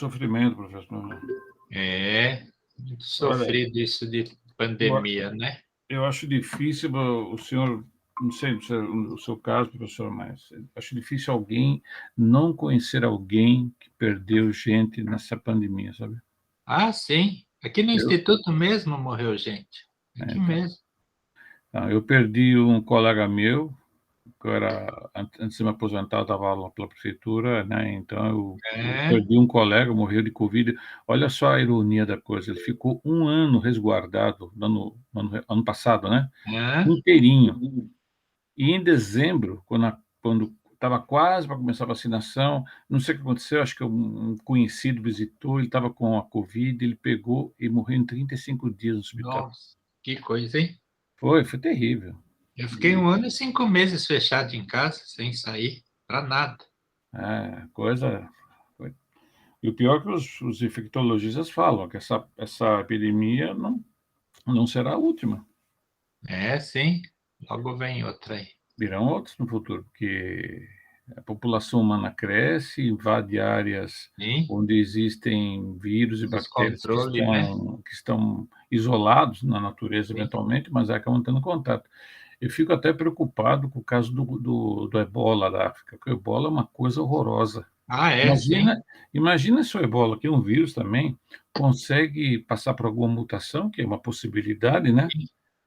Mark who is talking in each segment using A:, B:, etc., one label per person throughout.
A: Sofrimento, professor.
B: Muito
A: Olha,
B: sofrido isso de pandemia, né?
A: eu acho difícil o senhor, não sei o seu caso, professor, mas acho difícil alguém não conhecer alguém que perdeu gente nessa pandemia, sabe?
B: Ah, sim. Aqui no
A: Eu,
B: Instituto mesmo morreu gente. Aqui
A: então,
B: mesmo.
A: eu perdi um colega meu, que eu era, antes de me aposentar, eu dava aula pela prefeitura, né? Então eu
B: É,
A: perdi um colega, morreu de Covid. Olha só a ironia da coisa, ele ficou um ano resguardado, ano passado, né?
B: é.
A: Inteirinho. E em dezembro, quando estava quase para começar a vacinação, não sei o que aconteceu, acho que um conhecido visitou, ele estava com a Covid, ele pegou e morreu em 35 dias no hospital.
B: Nossa, que coisa, hein?
A: Foi terrível.
B: Eu fiquei 1 ano e 5 meses fechado em casa, sem sair, para nada.
A: Coisa. E o pior é que os infectologistas falam que essa epidemia não será a última.
B: É, sim. Logo vem outra aí.
A: Virão outros no futuro, porque a população humana cresce, invade áreas
B: Sim,
A: onde existem vírus e bactérias que
B: descontrole, né?
A: estão isolados na natureza
B: Sim.
A: eventualmente, mas acabam tendo contato. Eu fico até preocupado com o caso do ebola da África, porque o ebola é uma coisa horrorosa.
B: Ah, é, sim.
A: Imagina se o ebola, que é um vírus também, consegue passar por alguma mutação, que é uma possibilidade, né?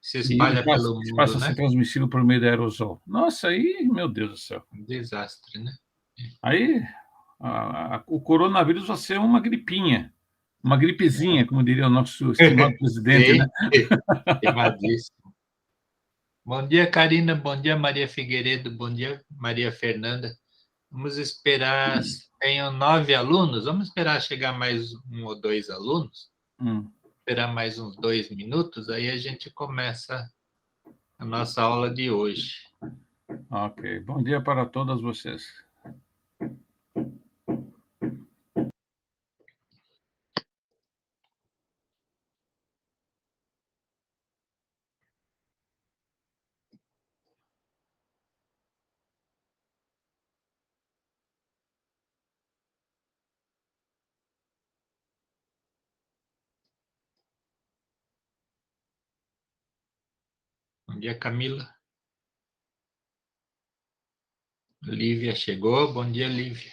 B: Se
A: E
B: espalha pelo
A: passa
B: mundo,
A: a ser
B: né?
A: transmissível por meio do aerosol. Nossa, aí, meu Deus do céu.
B: Um desastre, né?
A: Aí o coronavírus vai ser uma gripinha, uma gripezinha, como diria o nosso estimado presidente, né?
B: Sim, estimadíssimo. Bom dia, Karina. Bom dia, Maria Figueiredo. Bom dia, Maria Fernanda. Vamos esperar. Tenho 9 alunos. Vamos esperar chegar mais 1 ou 2 alunos.
A: Hum,
B: Esperar mais uns 2 minutos. Aí a gente começa a nossa aula de hoje.
A: ok. Bom dia para todas vocês.
B: Bom dia, Camila. Lívia chegou. Bom dia, Lívia.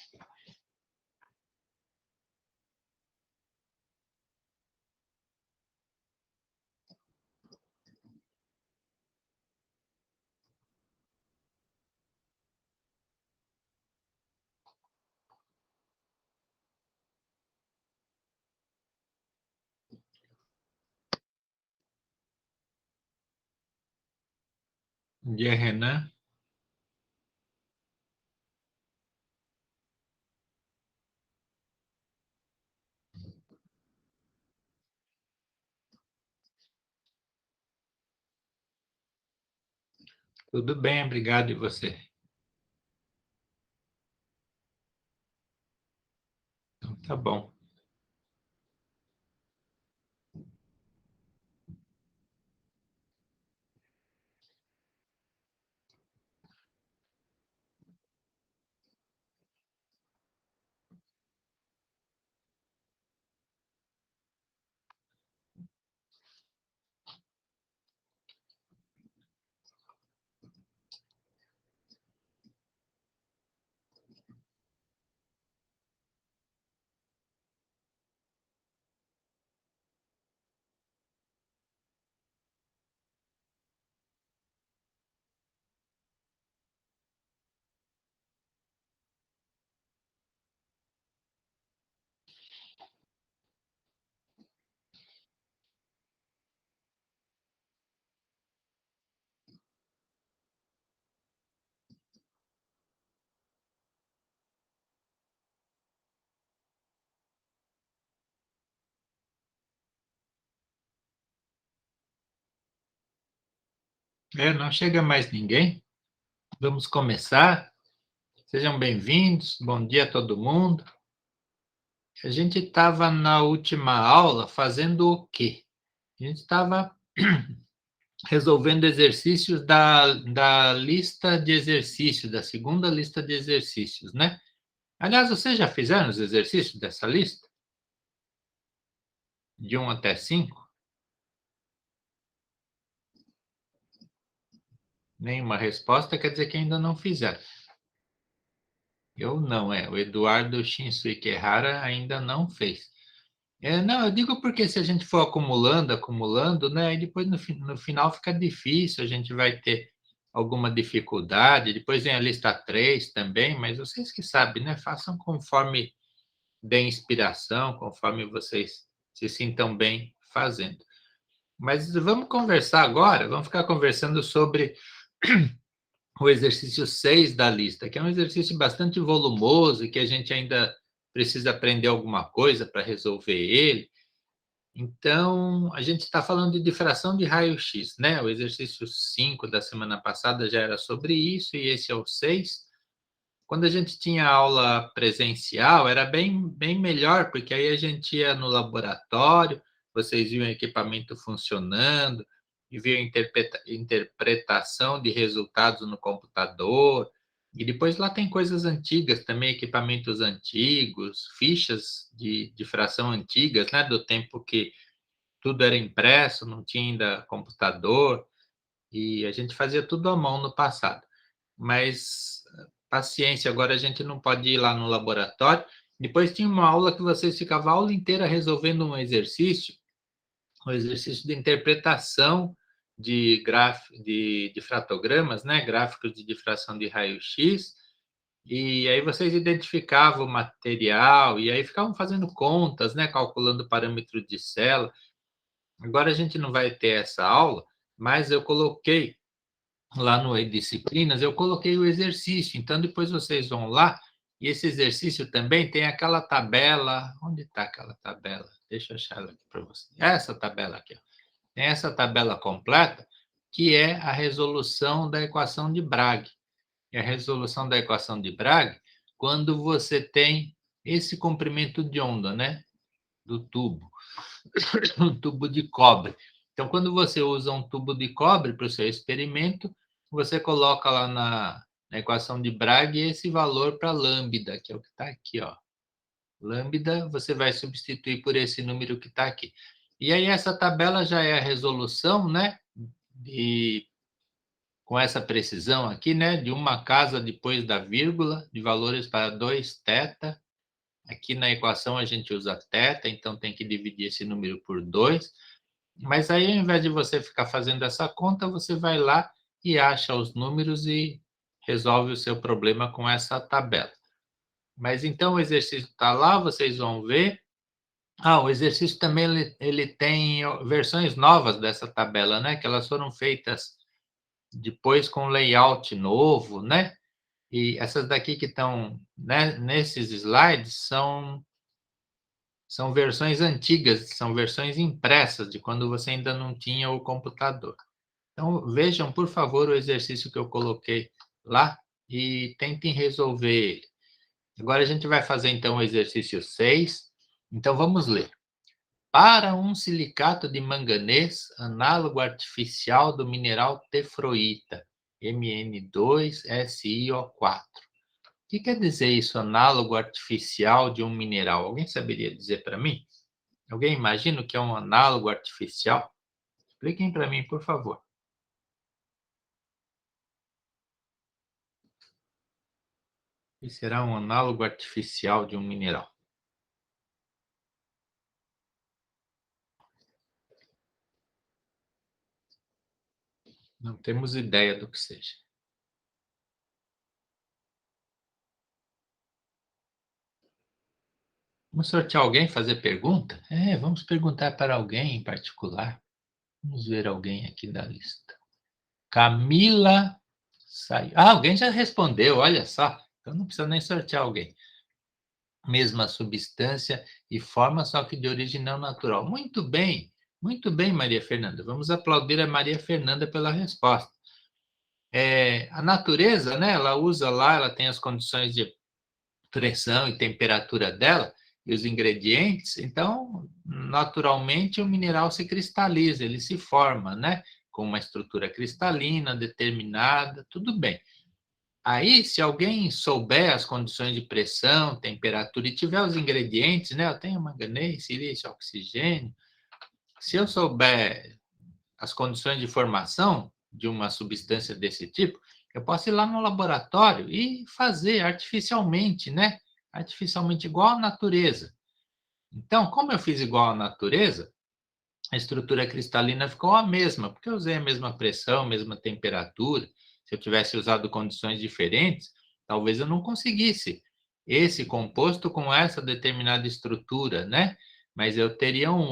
B: Bom dia, Renan. Tudo bem, obrigado. E você? Então, tá bom. Não chega mais ninguém. Vamos começar. Sejam bem-vindos. Bom dia a todo mundo. A gente estava na última aula fazendo o quê? A gente estava resolvendo exercícios da lista de exercícios, da segunda lista de exercícios, né? Aliás, vocês já fizeram os exercícios dessa lista? De 1 até 5? Nenhuma resposta quer dizer que ainda não fizeram. Eu não, o Eduardo Shinsuke Errara ainda não fez. Não, eu digo porque se a gente for acumulando, né, aí depois no final fica difícil, a gente vai ter alguma dificuldade, depois vem a lista 3 também, mas vocês que sabem, né, façam conforme dê inspiração, conforme vocês se sintam bem fazendo. Mas vamos conversar agora, vamos ficar conversando sobre o exercício 6 da lista, que é um exercício bastante volumoso e que a gente ainda precisa aprender alguma coisa para resolver ele. Então, a gente está falando de difração de raio-x, né? O exercício 5 da semana passada já era sobre isso, e esse é o 6. Quando a gente tinha aula presencial, era bem melhor, porque aí a gente ia no laboratório, vocês viam o equipamento funcionando, e viam interpretação de resultados no computador. E depois lá tem coisas antigas também, equipamentos antigos, fichas de fração antigas, né? Do tempo que tudo era impresso, não tinha ainda computador, e a gente fazia tudo à mão no passado. Mas paciência, agora a gente não pode ir lá no laboratório. Depois tinha uma aula que vocês ficavam a aula inteira resolvendo um exercício de interpretação de difratogramas, né? Gráficos de difração de raio-x, e aí vocês identificavam o material, e aí ficavam fazendo contas, né? Calculando o parâmetro de célula. Agora a gente não vai ter essa aula, mas eu coloquei lá no E-Disciplinas, eu coloquei o exercício. Então, depois vocês vão lá, e esse exercício também tem aquela tabela. Onde está aquela tabela? Deixa eu achar ela aqui para vocês. Essa tabela aqui. Ó. Tem essa tabela completa, que é a resolução da equação de Bragg. E a resolução da equação de Bragg, quando você tem esse comprimento de onda, né? Do tubo. Um tubo de cobre. Então, quando você usa um tubo de cobre para o seu experimento, você coloca lá na equação de Bragg esse valor para lambda, que é o que está aqui, ó. Lambda, você vai substituir por esse número que está aqui. E aí, essa tabela já é a resolução, né? Com essa precisão aqui, né? De uma casa depois da vírgula, de valores para 2θ. Aqui na equação a gente usa θ, então tem que dividir esse número por 2. Mas aí, ao invés de você ficar fazendo essa conta, você vai lá e acha os números e resolve o seu problema com essa tabela. Mas então o exercício está lá, vocês vão ver. O exercício também ele tem versões novas dessa tabela, né? Que elas foram feitas depois com layout novo, né? E essas daqui que estão, né, nesses slides são versões antigas, são versões impressas de quando você ainda não tinha o computador. Então, vejam, por favor, o exercício que eu coloquei lá e tentem resolver ele. Agora a gente vai fazer, então, o exercício 6. Então, vamos ler. Para um silicato de manganês, análogo artificial do mineral tefroíta, Mn2SiO4. O que quer dizer isso, análogo artificial de um mineral? Alguém saberia dizer para mim? Alguém imagina o que é um análogo artificial? Expliquem para mim, por favor. O que será um análogo artificial de um mineral? Não temos ideia do que seja. Vamos sortear alguém, fazer pergunta? Vamos perguntar para alguém em particular. Vamos ver alguém aqui da lista. Camila saiu. Alguém já respondeu, olha só. Então não precisa nem sortear alguém. Mesma substância e forma, só que de origem não natural. Muito bem, Maria Fernanda. Vamos aplaudir a Maria Fernanda pela resposta. A natureza, né, ela usa lá, ela tem as condições de pressão e temperatura dela e os ingredientes, então, naturalmente, o mineral se cristaliza, ele se forma, né, com uma estrutura cristalina determinada, tudo bem. Aí, se alguém souber as condições de pressão, temperatura e tiver os ingredientes, né, eu tenho manganês, silício, oxigênio, Se eu souber as condições de formação de uma substância desse tipo, eu posso ir lá no laboratório e fazer artificialmente, né? Artificialmente igual à natureza. Então, como eu fiz igual à natureza, a estrutura cristalina ficou a mesma, porque eu usei a mesma pressão, a mesma temperatura. Se eu tivesse usado condições diferentes, talvez eu não conseguisse esse composto com essa determinada estrutura, né? Mas eu teria um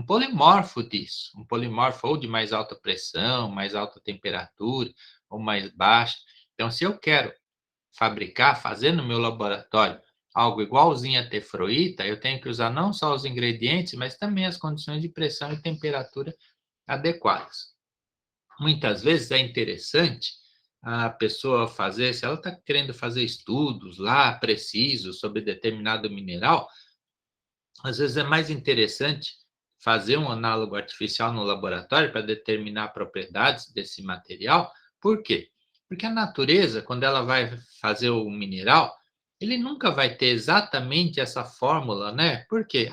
B: polimorfo disso, um polimorfo ou de mais alta pressão, mais alta temperatura, ou mais baixa. Então, se eu quero fabricar, fazer no meu laboratório algo igualzinho a tefroíta, eu tenho que usar não só os ingredientes, mas também as condições de pressão e temperatura adequadas. Muitas vezes é interessante a pessoa fazer, se ela está querendo fazer estudos lá precisos sobre determinado mineral, às vezes é mais interessante fazer um análogo artificial no laboratório para determinar propriedades desse material. Por quê? Porque a natureza, quando ela vai fazer o mineral, ele nunca vai ter exatamente essa fórmula, né? Por quê?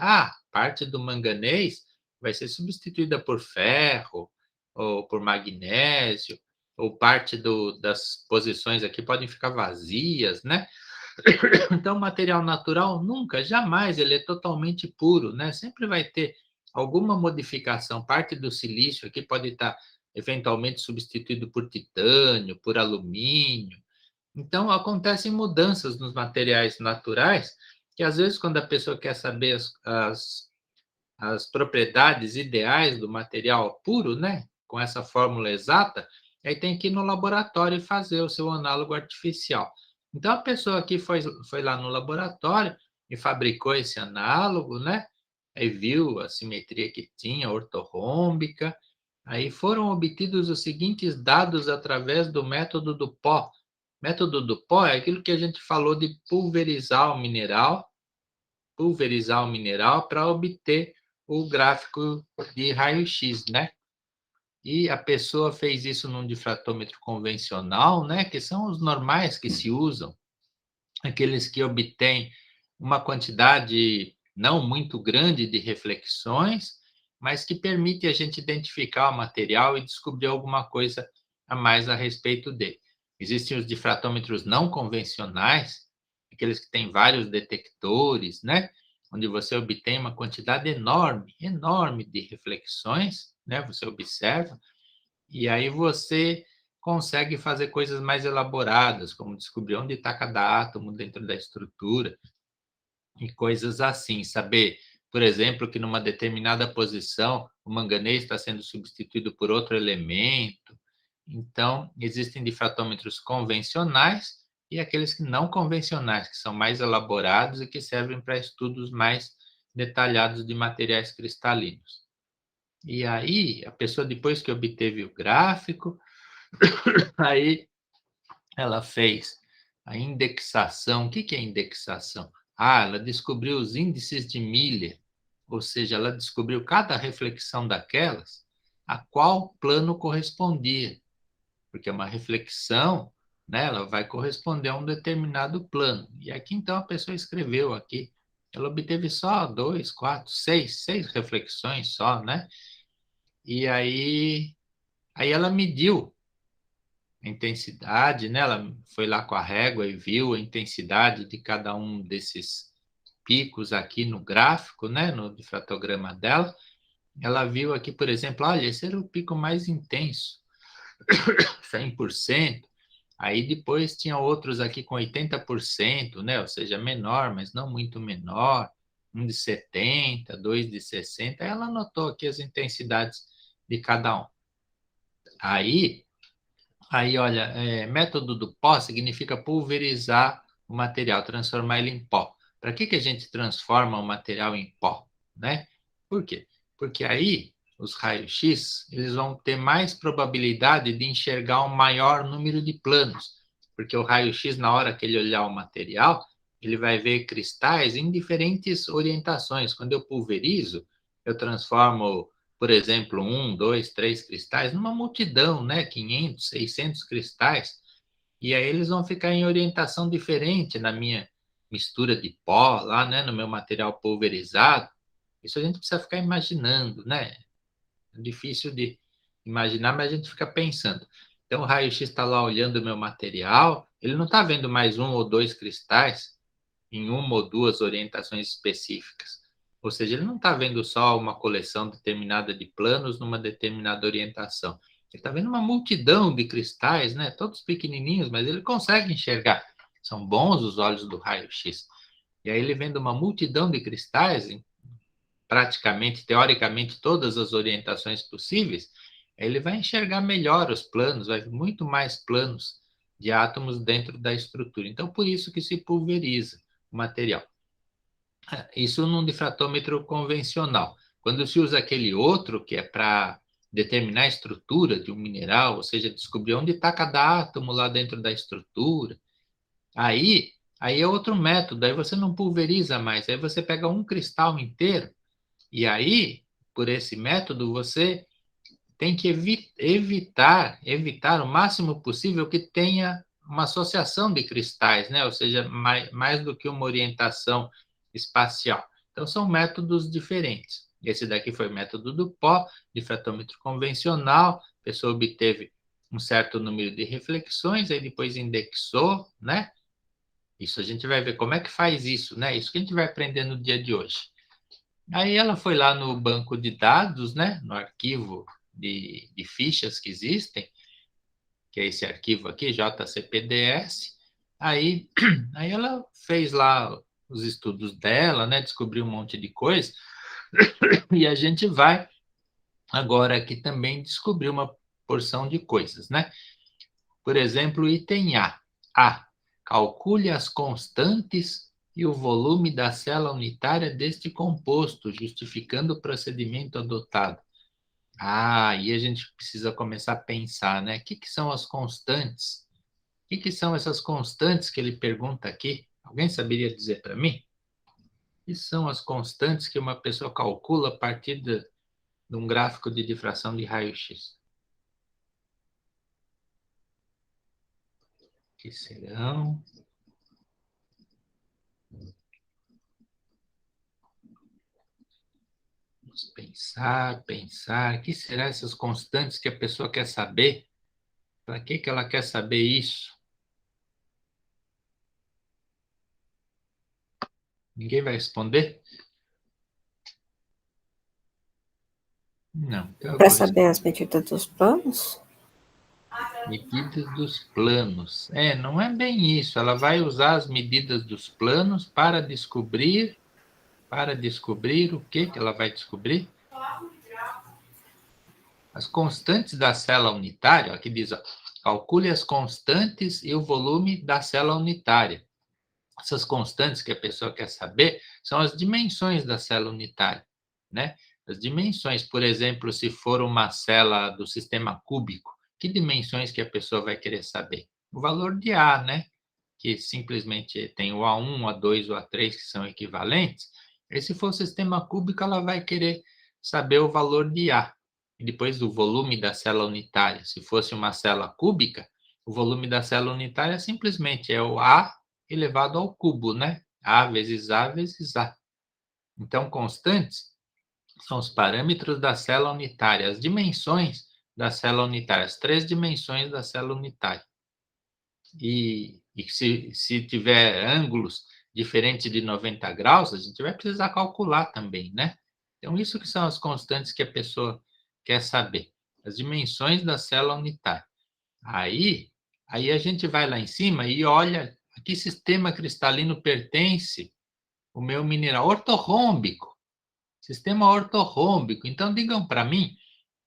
B: Parte do manganês vai ser substituída por ferro, ou por magnésio, ou parte das posições aqui podem ficar vazias, né? Então, o material natural nunca, jamais ele é totalmente puro, né? Sempre vai ter alguma modificação. Parte do silício aqui pode estar eventualmente substituído por titânio, por alumínio. Então, acontecem mudanças nos materiais naturais, que às vezes, quando a pessoa quer saber as propriedades ideais do material puro, né? Com essa fórmula exata, aí tem que ir no laboratório e fazer o seu análogo artificial. Então, a pessoa aqui foi lá no laboratório e fabricou esse análogo, né? Aí viu a simetria que tinha, ortorrômbica. Aí foram obtidos os seguintes dados através do método do pó. O método do pó é aquilo que a gente falou de pulverizar o mineral para obter o gráfico de raio-x, né? E a pessoa fez isso num difratômetro convencional, né? Que são os normais que se usam, aqueles que obtêm uma quantidade não muito grande de reflexões, mas que permite a gente identificar o material e descobrir alguma coisa a mais a respeito dele. Existem os difratômetros não convencionais, aqueles que têm vários detectores, né? Onde você obtém uma quantidade enorme, enorme de reflexões, né? Você observa, e aí você consegue fazer coisas mais elaboradas, como descobrir onde está cada átomo dentro da estrutura e coisas assim. Saber, por exemplo, que numa determinada posição o manganês está sendo substituído por outro elemento. Então, existem difratômetros convencionais e aqueles que não convencionais, que são mais elaborados e que servem para estudos mais detalhados de materiais cristalinos. E aí, a pessoa, depois que obteve o gráfico, aí ela fez a indexação. O que é indexação? Ela descobriu os índices de Miller, ou seja, ela descobriu cada reflexão daquelas a qual plano correspondia, porque uma reflexão, né, ela vai corresponder a um determinado plano. E aqui então a pessoa escreveu aqui, ela obteve só 2, 4, 6 reflexões só, né? E aí ela mediu a intensidade, né? Ela foi lá com a régua e viu a intensidade de cada um desses picos aqui no gráfico, né? No difratograma dela. Ela viu aqui, por exemplo, olha, esse era o pico mais intenso, 100%. Aí depois tinha outros aqui com 80%, né? Ou seja, menor, mas não muito menor. Um de 70, dois de 60. Ela anotou aqui as intensidades de cada um. Aí, olha, método do pó significa pulverizar o material, transformar ele em pó. Para que a gente transforma o material em pó, né? Por quê? Porque aí os raios-x eles vão ter mais probabilidade de enxergar um maior número de planos, porque o raio-x, na hora que ele olhar o material, ele vai ver cristais em diferentes orientações. Quando eu pulverizo, eu transformo, por exemplo, 1, 2, 3 cristais numa multidão, né? 500, 600 cristais. E aí eles vão ficar em orientação diferente na minha mistura de pó lá, né? No meu material pulverizado. Isso a gente precisa ficar imaginando, né? É difícil de imaginar, mas a gente fica pensando. Então, o raio-x está lá olhando o meu material, ele não está vendo mais um ou dois cristais em uma ou duas orientações específicas. Ou seja, ele não está vendo só uma coleção determinada de planos numa determinada orientação. Ele está vendo uma multidão de cristais, né? Todos pequenininhos, mas ele consegue enxergar. São bons os olhos do raio-x. E aí ele vendo uma multidão de cristais, em praticamente, teoricamente, todas as orientações possíveis, ele vai enxergar melhor os planos, vai ver muito mais planos de átomos dentro da estrutura. Então, por isso que se pulveriza o material. Isso num difratômetro convencional. Quando se usa aquele outro, que é para determinar a estrutura de um mineral, ou seja, descobrir onde está cada átomo lá dentro da estrutura, aí é outro método, aí você não pulveriza mais, aí você pega um cristal inteiro, e aí, por esse método, você tem que evitar o máximo possível que tenha uma associação de cristais, né? Ou seja, mais do que uma orientação espacial. Então, são métodos diferentes. Esse daqui foi o método do pó, difratômetro convencional, a pessoa obteve um certo número de reflexões, aí depois indexou, né? Isso a gente vai ver como é que faz isso, né? Isso que a gente vai aprender no dia de hoje. Aí ela foi lá no banco de dados, né? No arquivo de fichas que existem, que é esse arquivo aqui, JCPDS. Aí ela fez lá os estudos dela, né? Descobriu um monte de coisa. E a gente vai agora aqui também descobrir uma porção de coisas, né? Por exemplo, item A. A. Calcule as constantes e o volume da célula unitária deste composto, justificando o procedimento adotado. E a gente precisa começar a pensar, né? O que são as constantes? O que são essas constantes que ele pergunta aqui? Alguém saberia dizer para mim? O que são as constantes que uma pessoa calcula a partir de um gráfico de difração de raio-x? Que serão? Vamos pensar. O que serão essas constantes que a pessoa quer saber? Para que ela quer saber isso? Ninguém vai responder? Não, então eu
C: Para
B: vou
C: saber
B: responder.
C: as medidas dos planos?
B: Medidas dos planos. Não é bem isso. Ela vai usar as medidas dos planos para descobrir o que ela vai descobrir? As constantes da célula unitária, aqui diz, ó, calcule as constantes e o volume da célula unitária. Essas constantes que a pessoa quer saber são as dimensões da célula unitária, né? As dimensões, por exemplo, se for uma célula do sistema cúbico, que dimensões que a pessoa vai querer saber? O valor de A, né? Que simplesmente tem o A1, o A2, o A3, que são equivalentes. E se for sistema cúbico, ela vai querer saber o valor de A. E depois do volume da célula unitária. Se fosse uma célula cúbica, o volume da célula unitária simplesmente é o A elevado ao cubo, né? A vezes A vezes A. Então, constantes são os parâmetros da célula unitária, as dimensões da célula unitária, as três dimensões da célula unitária. E se tiver ângulos diferentes de 90 graus, a gente vai precisar calcular também, né? Então, isso que são as constantes que a pessoa quer saber, as dimensões da célula unitária. Aí a gente vai lá em cima e olha a que sistema cristalino pertence o meu mineral ortorrômbico, sistema ortorrômbico. Então, digam para mim,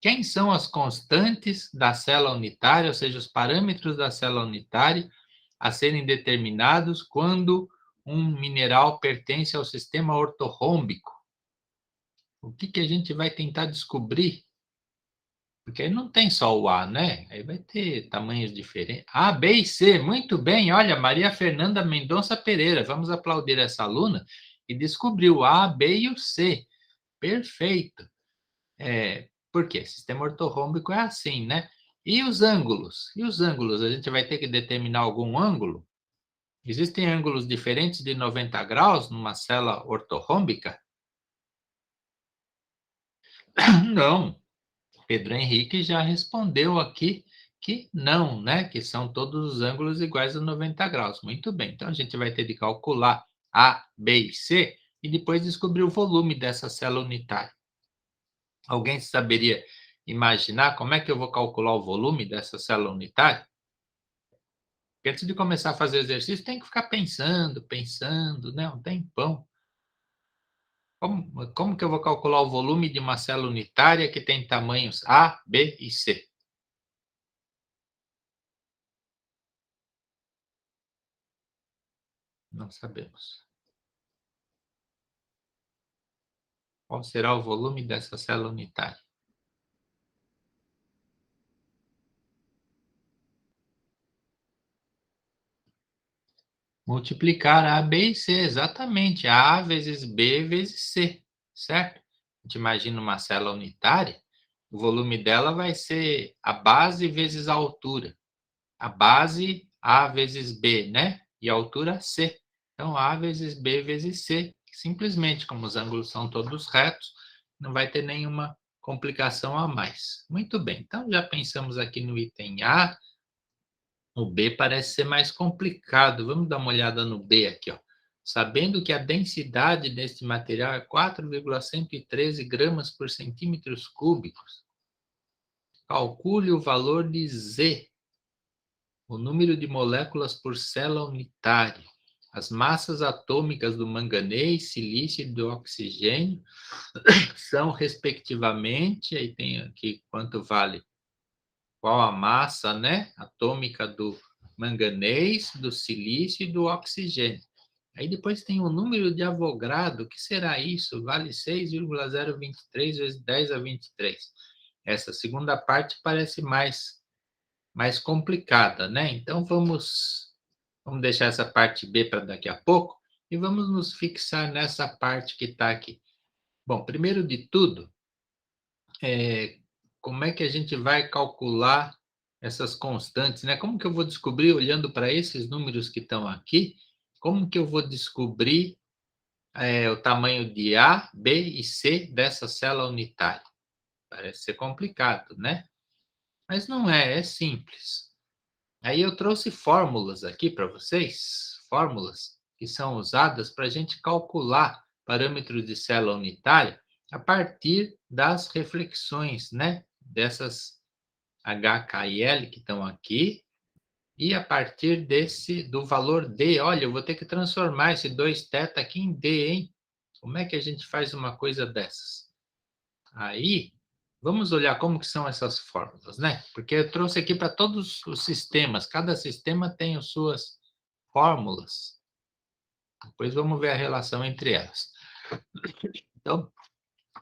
B: quem são as constantes da célula unitária, ou seja, os parâmetros da célula unitária a serem determinados quando um mineral pertence ao sistema ortorrômbico? O que a gente vai tentar descobrir? Porque aí não tem só o A, né? Aí vai ter tamanhos diferentes. A, B e C. Muito bem. Olha, Maria Fernanda Mendonça Pereira. Vamos aplaudir essa aluna que descobriu o A, B e o C. Perfeito. Por quê? Sistema ortorrômbico é assim, né? E os ângulos? E os ângulos? A gente vai ter que determinar algum ângulo? Existem ângulos diferentes de 90 graus numa célula ortorrômbica? Não, Pedro Henrique já respondeu aqui que não, né? Que são todos os ângulos iguais a 90 graus. Muito bem, então a gente vai ter de calcular A, B e C e depois descobrir o volume dessa célula unitária. Alguém saberia imaginar como é que eu vou calcular o volume dessa célula unitária? Porque antes de começar a fazer exercício, tem que ficar pensando, né? Um tempão. Como que eu vou calcular o volume de uma célula unitária que tem tamanhos A, B e C? Não sabemos. Qual será o volume dessa célula unitária? Multiplicar A, B e C, exatamente. A vezes B vezes C, certo? A gente imagina uma célula unitária, o volume dela vai ser a base vezes a altura. A base, A vezes B, né? E a altura, C. Então, A vezes B vezes C. Simplesmente, como os ângulos são todos retos, não vai ter nenhuma complicação a mais. Muito bem, então já pensamos aqui no item A. O B parece ser mais complicado. Vamos dar uma olhada no B aqui, ó. Sabendo que a densidade deste material é 4,113 gramas por centímetros cúbicos, calcule o valor de Z, o número de moléculas por célula unitária, as massas atômicas do manganês, silício e do oxigênio são, respectivamente, aí tem aqui quanto vale, qual a massa, né, atômica do manganês, do silício e do oxigênio. Aí depois tem o número de Avogadro, que será isso? Vale 6,023 vezes 10 a 23. Essa segunda parte parece mais complicada, né? Então vamos deixar essa parte B para daqui a pouco e vamos nos fixar nessa parte que está aqui. Bom, primeiro de tudo, como é que a gente vai calcular essas constantes, né? Como que eu vou descobrir, olhando para esses números que estão aqui, como que eu vou descobrir o tamanho de A, B e C dessa célula unitária? Parece ser complicado, né? Mas não é, é simples. Aí eu trouxe fórmulas aqui para vocês, fórmulas que são usadas para a gente calcular parâmetros de célula unitária a partir das reflexões, né? Dessas H, K e L que estão aqui, e a partir do valor D. Olha, eu vou ter que transformar esse 2θ aqui em D, hein? Como é que a gente faz uma coisa dessas? Aí, vamos olhar como que são essas fórmulas, né? Porque eu trouxe aqui para todos os sistemas. Cada sistema tem as suas fórmulas. Depois vamos ver a relação entre elas. Então,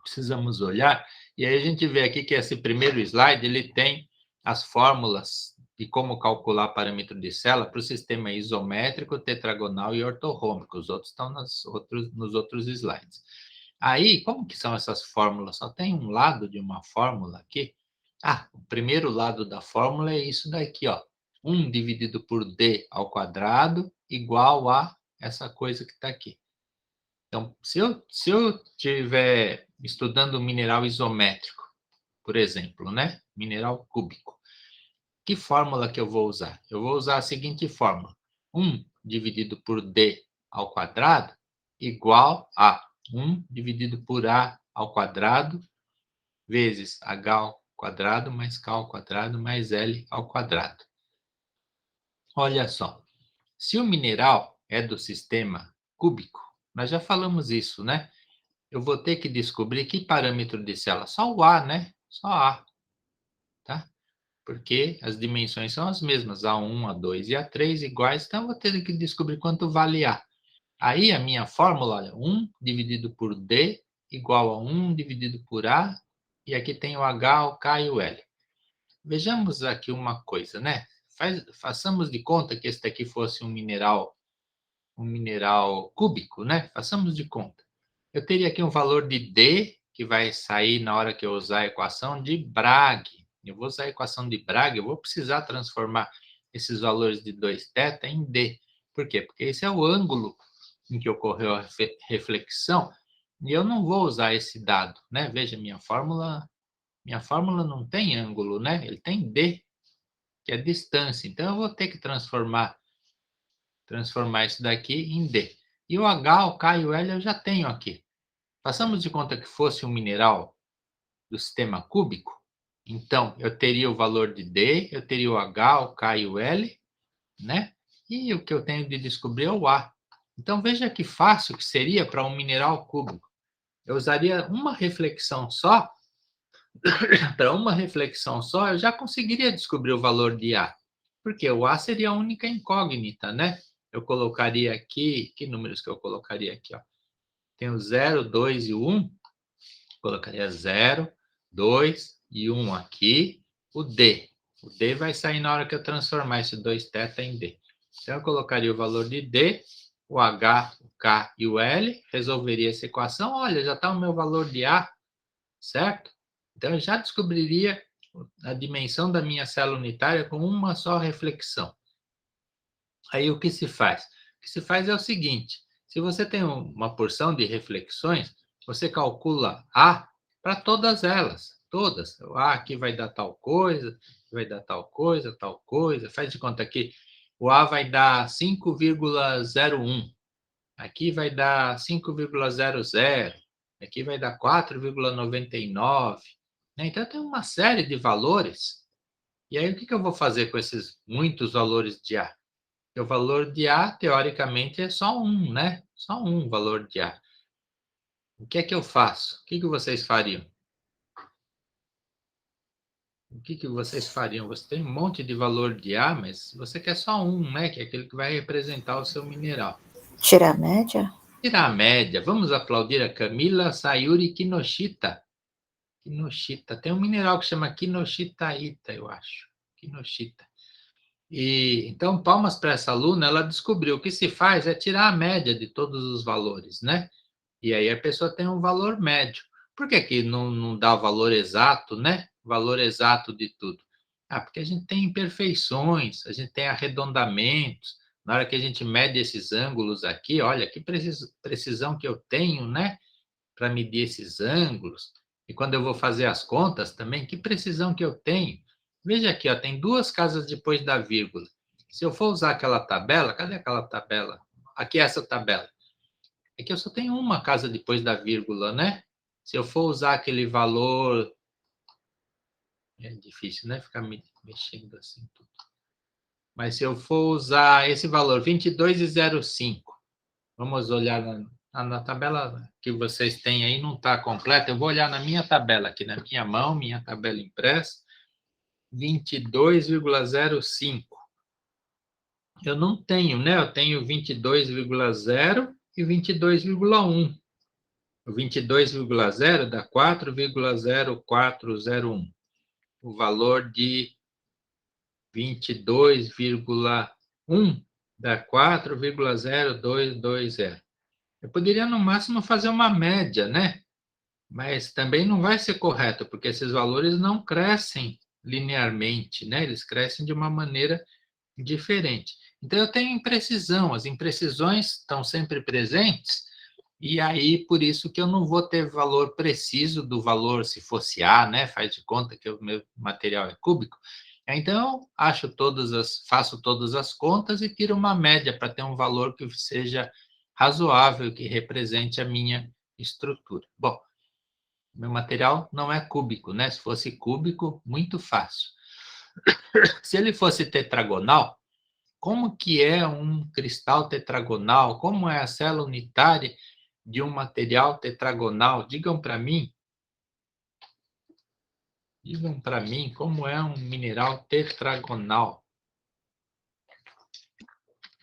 B: precisamos olhar. E aí a gente vê aqui que esse primeiro slide, ele tem as fórmulas de como calcular parâmetro de célula para o sistema isométrico, tetragonal e ortorrômbico. Os outros estão nos outros slides. Aí, como que são essas fórmulas? Só tem um lado de uma fórmula aqui. O primeiro lado da fórmula é isso daqui, ó. 1 dividido por d ao quadrado igual a essa coisa que está aqui. Então, se eu estiver estudando mineral isométrico, por exemplo, né? Mineral cúbico, que fórmula que eu vou usar? Eu vou usar a seguinte fórmula. 1 dividido por d ao quadrado igual a 1 dividido por a ao quadrado vezes h ao quadrado mais k ao quadrado mais l ao quadrado. Olha só, se o mineral é do sistema cúbico, nós já falamos isso, né? Eu vou ter que descobrir que parâmetro de célula. Só o A, né? Só A, tá? Porque as dimensões são as mesmas, A1, A2 e A3 iguais, então eu vou ter que descobrir quanto vale A. Aí a minha fórmula, olha, 1 dividido por D igual a 1 dividido por A, e aqui tem o H, o K e o L. Vejamos aqui uma coisa, né? Façamos de conta que esse daqui fosse um mineral cúbico, né? Façamos de conta. Eu teria aqui um valor de D, que vai sair na hora que eu usar a equação de Bragg. Eu vou usar a equação de Bragg, eu vou precisar transformar esses valores de 2θ em D. Por quê? Porque esse é o ângulo em que ocorreu a reflexão E eu não vou usar esse dado, né? Veja, minha fórmula não tem ângulo, né? Ele tem D, que é distância. Então, eu vou ter que transformar isso daqui em D. E o H, o K e o L eu já tenho aqui. Passamos de conta que fosse um mineral do sistema cúbico, então eu teria o valor de D, eu teria o H, o K e o L, né? E o que eu tenho de descobrir é o A. Então, veja que fácil que seria para um mineral cúbico. Eu usaria uma reflexão só, para uma reflexão só, eu já conseguiria descobrir o valor de A. Porque o A seria a única incógnita, né? Eu colocaria aqui, que números que eu colocaria aqui? Ó? Tem o 0, 2 e o 1. Colocaria 0, 2 e 1 aqui. O D. O D vai sair na hora que eu transformar esse 2θ em D. Então, eu colocaria o valor de D, o H, o K e o L, resolveria essa equação. Olha, já está o meu valor de A, certo? Então, eu já descobriria a dimensão da minha célula unitária com uma só reflexão. Aí, o que se faz? O que se faz é o seguinte, se você tem uma porção de reflexões, você calcula A para todas elas, todas. O A aqui vai dar tal coisa, vai dar tal coisa, tal coisa. Faz de conta que o A vai dar 5,01. Aqui vai dar 5,00. Aqui vai dar 4,99. Então, tem uma série de valores. E aí, o que eu vou fazer com esses muitos valores de A? O valor de A, teoricamente, é só um, né? Só um valor de A. O que é que eu faço? O que vocês fariam? O que vocês fariam? Você tem um monte de valor de A, mas você quer só um, né? Que é aquele que vai representar o seu mineral.
C: Tirar a média?
B: Tirar a média. Vamos aplaudir a Camila Sayuri Kinoshita. Kinoshita. Tem um mineral que chama Kinoshitaíta, eu acho. Kinoshita. E, então, palmas para essa aluna, ela descobriu o que se faz é tirar a média de todos os valores, né? E aí a pessoa tem um valor médio. Por que que não dá o valor exato, né? O valor exato de tudo. Ah, porque a gente tem imperfeições, a gente tem arredondamentos. Na hora que a gente mede esses ângulos aqui, olha que precisão que eu tenho, né? Para medir esses ângulos. E quando eu vou fazer as contas também, que precisão que eu tenho. Veja aqui, ó, tem duas casas depois da vírgula. Se eu for usar aquela tabela, cadê aquela tabela? Aqui é essa tabela. É que eu só tenho uma casa depois da vírgula, né? Se eu for usar aquele valor... É difícil, né? Ficar mexendo assim tudo. Mas se eu for usar esse valor, 22,05, vamos olhar na tabela que vocês têm aí, não está completa. Eu vou olhar na minha tabela aqui, na minha mão, minha tabela impressa, 22,05. Eu não tenho, né? Eu tenho 22,0 e 22,1. O 22,0 dá 4,0401. O valor de 22,1 dá 4,0220. Eu poderia, no máximo, fazer uma média, né? Mas também não vai ser correto, porque esses valores não crescem linearmente, né? Eles crescem de uma maneira diferente. Então, eu tenho imprecisão, as imprecisões estão sempre presentes, e aí, por isso que eu não vou ter valor preciso do valor, se fosse A, né? Faz de conta que o meu material é cúbico. Então, faço todas as contas e tiro uma média para ter um valor que seja razoável, que represente a minha estrutura. Bom, meu material não é cúbico, né? Se fosse cúbico, muito fácil. Se ele fosse tetragonal, como que é um cristal tetragonal? Como é a célula unitária de um material tetragonal? Digam para mim como é um mineral tetragonal.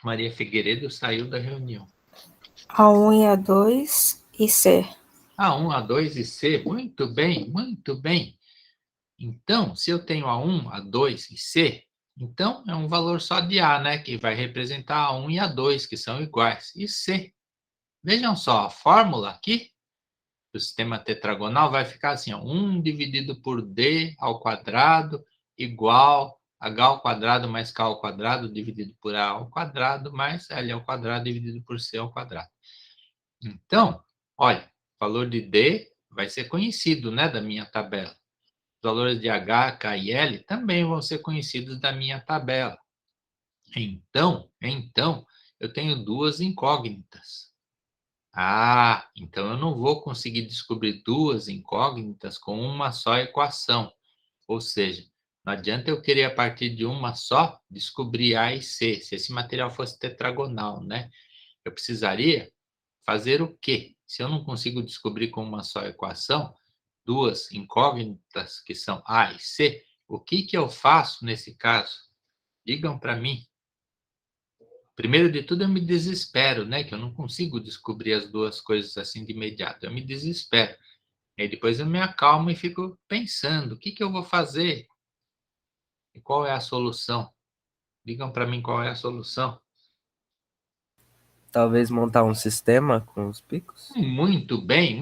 B: Maria Figueiredo saiu da reunião.
C: A1 e A2 e C.
B: A1, A2 e C. Muito bem, muito bem. Então, se eu tenho A1, A2 e C, então é um valor só de A, né? Que vai representar A1 e A2, que são iguais. E C. Vejam só, a fórmula aqui do sistema tetragonal vai ficar assim, ó, 1 dividido por D ao quadrado igual H ao quadrado mais K ao quadrado dividido por A ao quadrado mais L ao quadrado dividido por C ao quadrado. Então, olha, O valor de D vai ser conhecido, né, da minha tabela. Os valores de H, K e L também vão ser conhecidos da minha tabela. Então, eu tenho duas incógnitas. Ah, então eu não vou conseguir descobrir duas incógnitas com uma só equação. Ou seja, não adianta eu querer a partir de uma só descobrir A e C, se esse material fosse tetragonal, né? Eu precisaria fazer o quê? Se eu não consigo descobrir com uma só equação duas incógnitas que são A e C, o que eu faço nesse caso? Digam para mim. Primeiro de tudo, eu me desespero, né? Que eu não consigo descobrir as duas coisas assim de imediato. Eu me desespero. Aí depois eu me acalmo e fico pensando, o que eu vou fazer? E qual é a solução? Digam para mim qual é a solução.
D: Talvez montar um sistema com os picos?
B: Muito bem.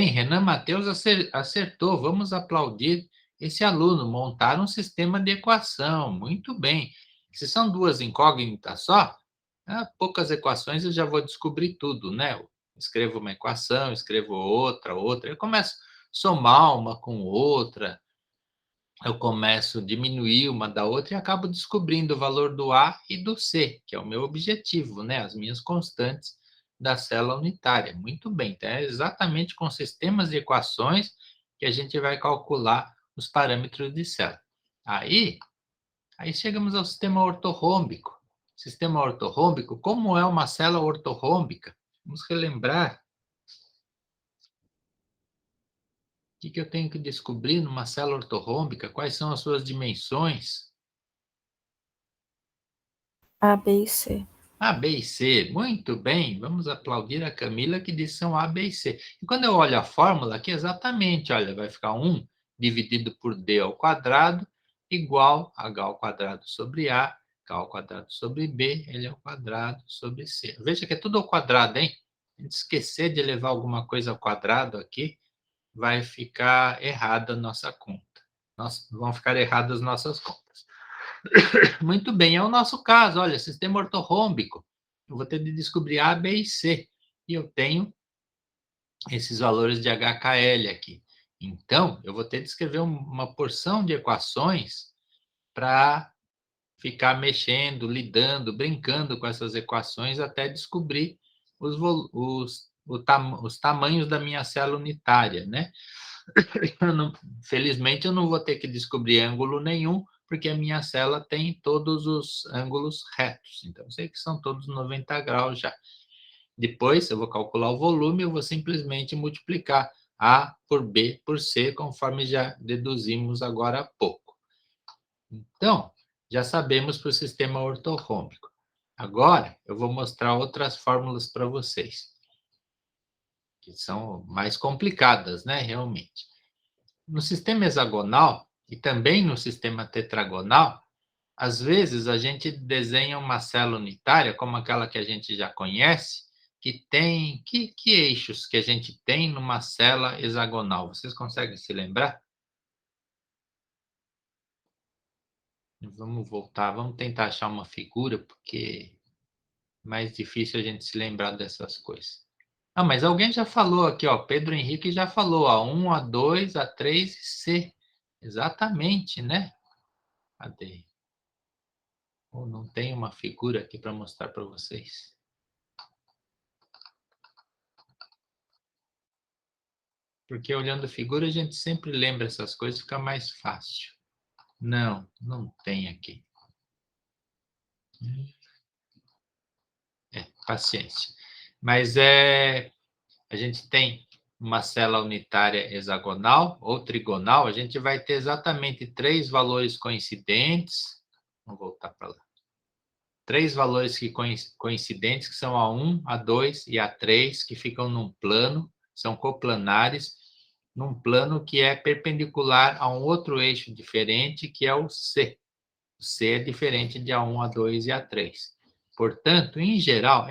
B: Renan Matheus acertou. Vamos aplaudir esse aluno. Montar um sistema de equação. Muito bem. Se são duas incógnitas só, poucas equações eu já vou descobrir tudo, né? Eu escrevo uma equação, escrevo outra. Eu começo a somar uma com outra. Eu começo a diminuir uma da outra e acabo descobrindo o valor do A e do C, que é o meu objetivo, né? As minhas constantes da célula unitária. Muito bem, então é exatamente com sistemas de equações que a gente vai calcular os parâmetros de célula. Aí chegamos ao sistema ortorrômbico. Sistema ortorrômbico, como é uma célula ortorrômbica? Vamos relembrar. O que eu tenho que descobrir numa célula ortorrômbica? Quais são as suas dimensões?
C: A, B e C.
B: A, B e C, muito bem. Vamos aplaudir a Camila que disse são A, B e C. E quando eu olho a fórmula aqui, exatamente, olha, vai ficar 1 dividido por D ao quadrado igual a H ao quadrado sobre A, K ao quadrado sobre B, L ao quadrado sobre C. Veja que é tudo ao quadrado, hein? Se a gente esquecer de levar alguma coisa ao quadrado aqui, vai ficar errada a nossa conta. Vão ficar erradas as nossas contas. Muito bem, é o nosso caso. Olha, sistema ortorrômbico. Eu vou ter de descobrir A, B e C. E eu tenho esses valores de HKL aqui. Então, eu vou ter de escrever uma porção de equações para ficar mexendo, lidando, brincando com essas equações até descobrir os tamanhos da minha célula unitária, né? Felizmente, eu não vou ter que descobrir ângulo nenhum, porque a minha célula tem todos os ângulos retos. Então, eu sei que são todos 90 graus já. Depois, eu vou calcular o volume, eu vou simplesmente multiplicar A por B por C, conforme já deduzimos agora há pouco. Então, já sabemos para o sistema ortorrômbico. Agora, eu vou mostrar outras fórmulas para vocês, que são mais complicadas, né, realmente. No sistema hexagonal e também no sistema tetragonal, às vezes a gente desenha uma célula unitária, como aquela que a gente já conhece, que tem... Que eixos que a gente tem numa célula hexagonal? Vocês conseguem se lembrar? Vamos voltar, vamos tentar achar uma figura, porque é mais difícil a gente se lembrar dessas coisas. Ah, mas alguém já falou aqui, ó, Pedro Henrique já falou, A1, A2, A3 e C. Exatamente, né? Cadê? Ou não tem uma figura aqui para mostrar para vocês? Porque olhando a figura a gente sempre lembra essas coisas, fica mais fácil. Não, não tem aqui. Paciência. Mas a gente tem uma célula unitária hexagonal ou trigonal, a gente vai ter exatamente 3 valores coincidentes. Vamos voltar para lá. 3 valores coincidentes, que são A1, A2 e A3, que ficam num plano, são coplanares, num plano que é perpendicular a um outro eixo diferente, que é o C. O C é diferente de A1, A2 e A3. Portanto, em geral,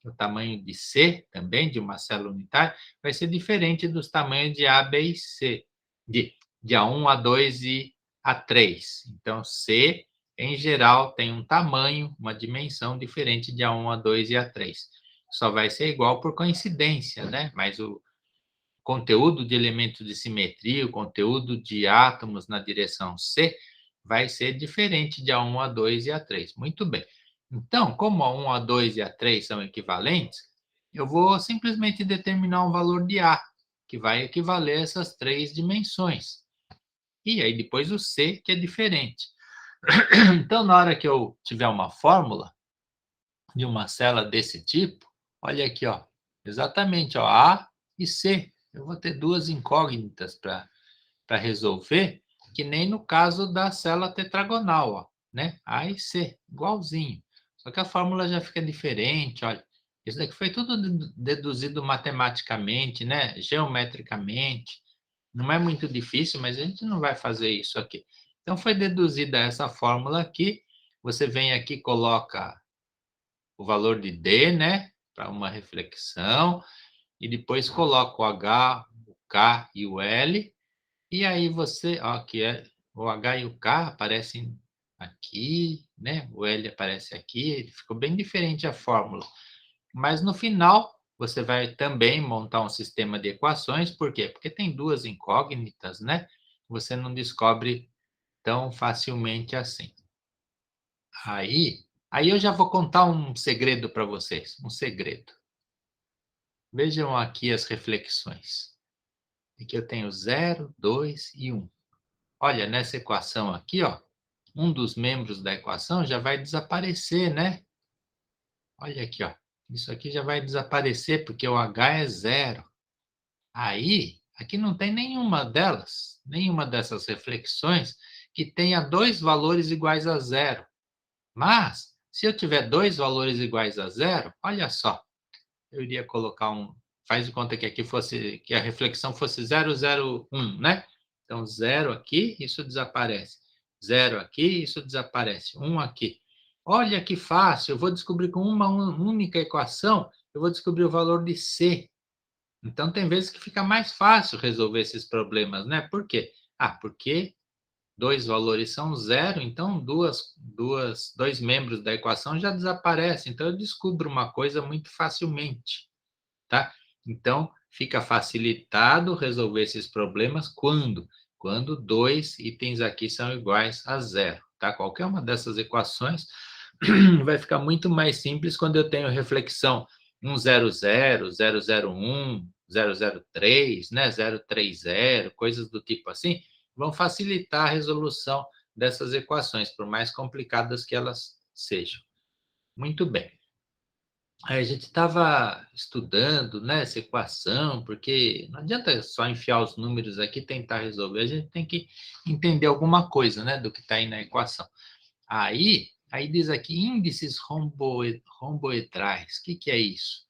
B: o tamanho de C, também de uma célula unitária, vai ser diferente dos tamanhos de A, B e C, de A1, A2 e A3. Então, C, em geral, tem um tamanho, uma dimensão diferente de A1, A2 e A3. Só vai ser igual por coincidência, né? Mas conteúdo de elementos de simetria, o conteúdo de átomos na direção C, vai ser diferente de A1, A2 e A3. Muito bem. Então, como A1, A2 e A3 são equivalentes, eu vou simplesmente determinar um valor de A, que vai equivaler a essas 3 dimensões. E aí depois o C, que é diferente. Então, na hora que eu tiver uma fórmula de uma célula desse tipo, olha aqui, ó, exatamente, ó, A e C. Eu vou ter duas incógnitas para resolver, que nem no caso da célula tetragonal, ó, né? A e C, igualzinho. Só que a fórmula já fica diferente, olha. Isso daqui foi tudo deduzido matematicamente, né? Geometricamente. Não é muito difícil, mas a gente não vai fazer isso aqui. Então, foi deduzida essa fórmula aqui. Você vem aqui e coloca o valor de D, né? Para uma reflexão. E depois coloca o H, o K e o L. E aí você, ó, que é o H e o K aparecem aqui, né? O L aparece aqui. Ficou bem diferente a fórmula. Mas no final, você vai também montar um sistema de equações. Por quê? Porque tem duas incógnitas, né? Você não descobre tão facilmente assim. Aí eu já vou contar um segredo para vocês, um segredo. Vejam aqui as reflexões. Aqui eu tenho 0, 2 e 1. Olha, nessa equação aqui, ó, um dos membros da equação já vai desaparecer, né? Olha aqui, ó. Isso aqui já vai desaparecer porque o H é 0. Aí, aqui não tem nenhuma delas, nenhuma dessas reflexões que tenha dois valores iguais a 0. Mas, se eu tiver dois valores iguais a 0, olha só, eu iria colocar um... Faz de conta que aqui fosse, que a reflexão fosse 0, 0, 1, né? Então, 0 aqui, isso desaparece. 0 aqui, isso desaparece. 1 aqui. Olha que fácil, eu vou descobrir com uma única equação, eu vou descobrir o valor de C. Então, tem vezes que fica mais fácil resolver esses problemas, né? Por quê? Ah, porque dois valores são 0, então dois membros da equação já desaparecem. Então, eu descubro uma coisa muito facilmente, tá? Então, fica facilitado resolver esses problemas quando? Quando dois itens aqui são iguais a 0, tá? Qualquer uma dessas equações vai ficar muito mais simples quando eu tenho reflexão 100, 001, 003, né? 030, coisas do tipo assim, vão facilitar a resolução dessas equações, por mais complicadas que elas sejam. Muito bem. Aí a gente estava estudando, né, essa equação, porque não adianta só enfiar os números aqui e tentar resolver, a gente tem que entender alguma coisa, né, do que está aí na equação. Aí diz aqui índices romboedrais. O que é isso?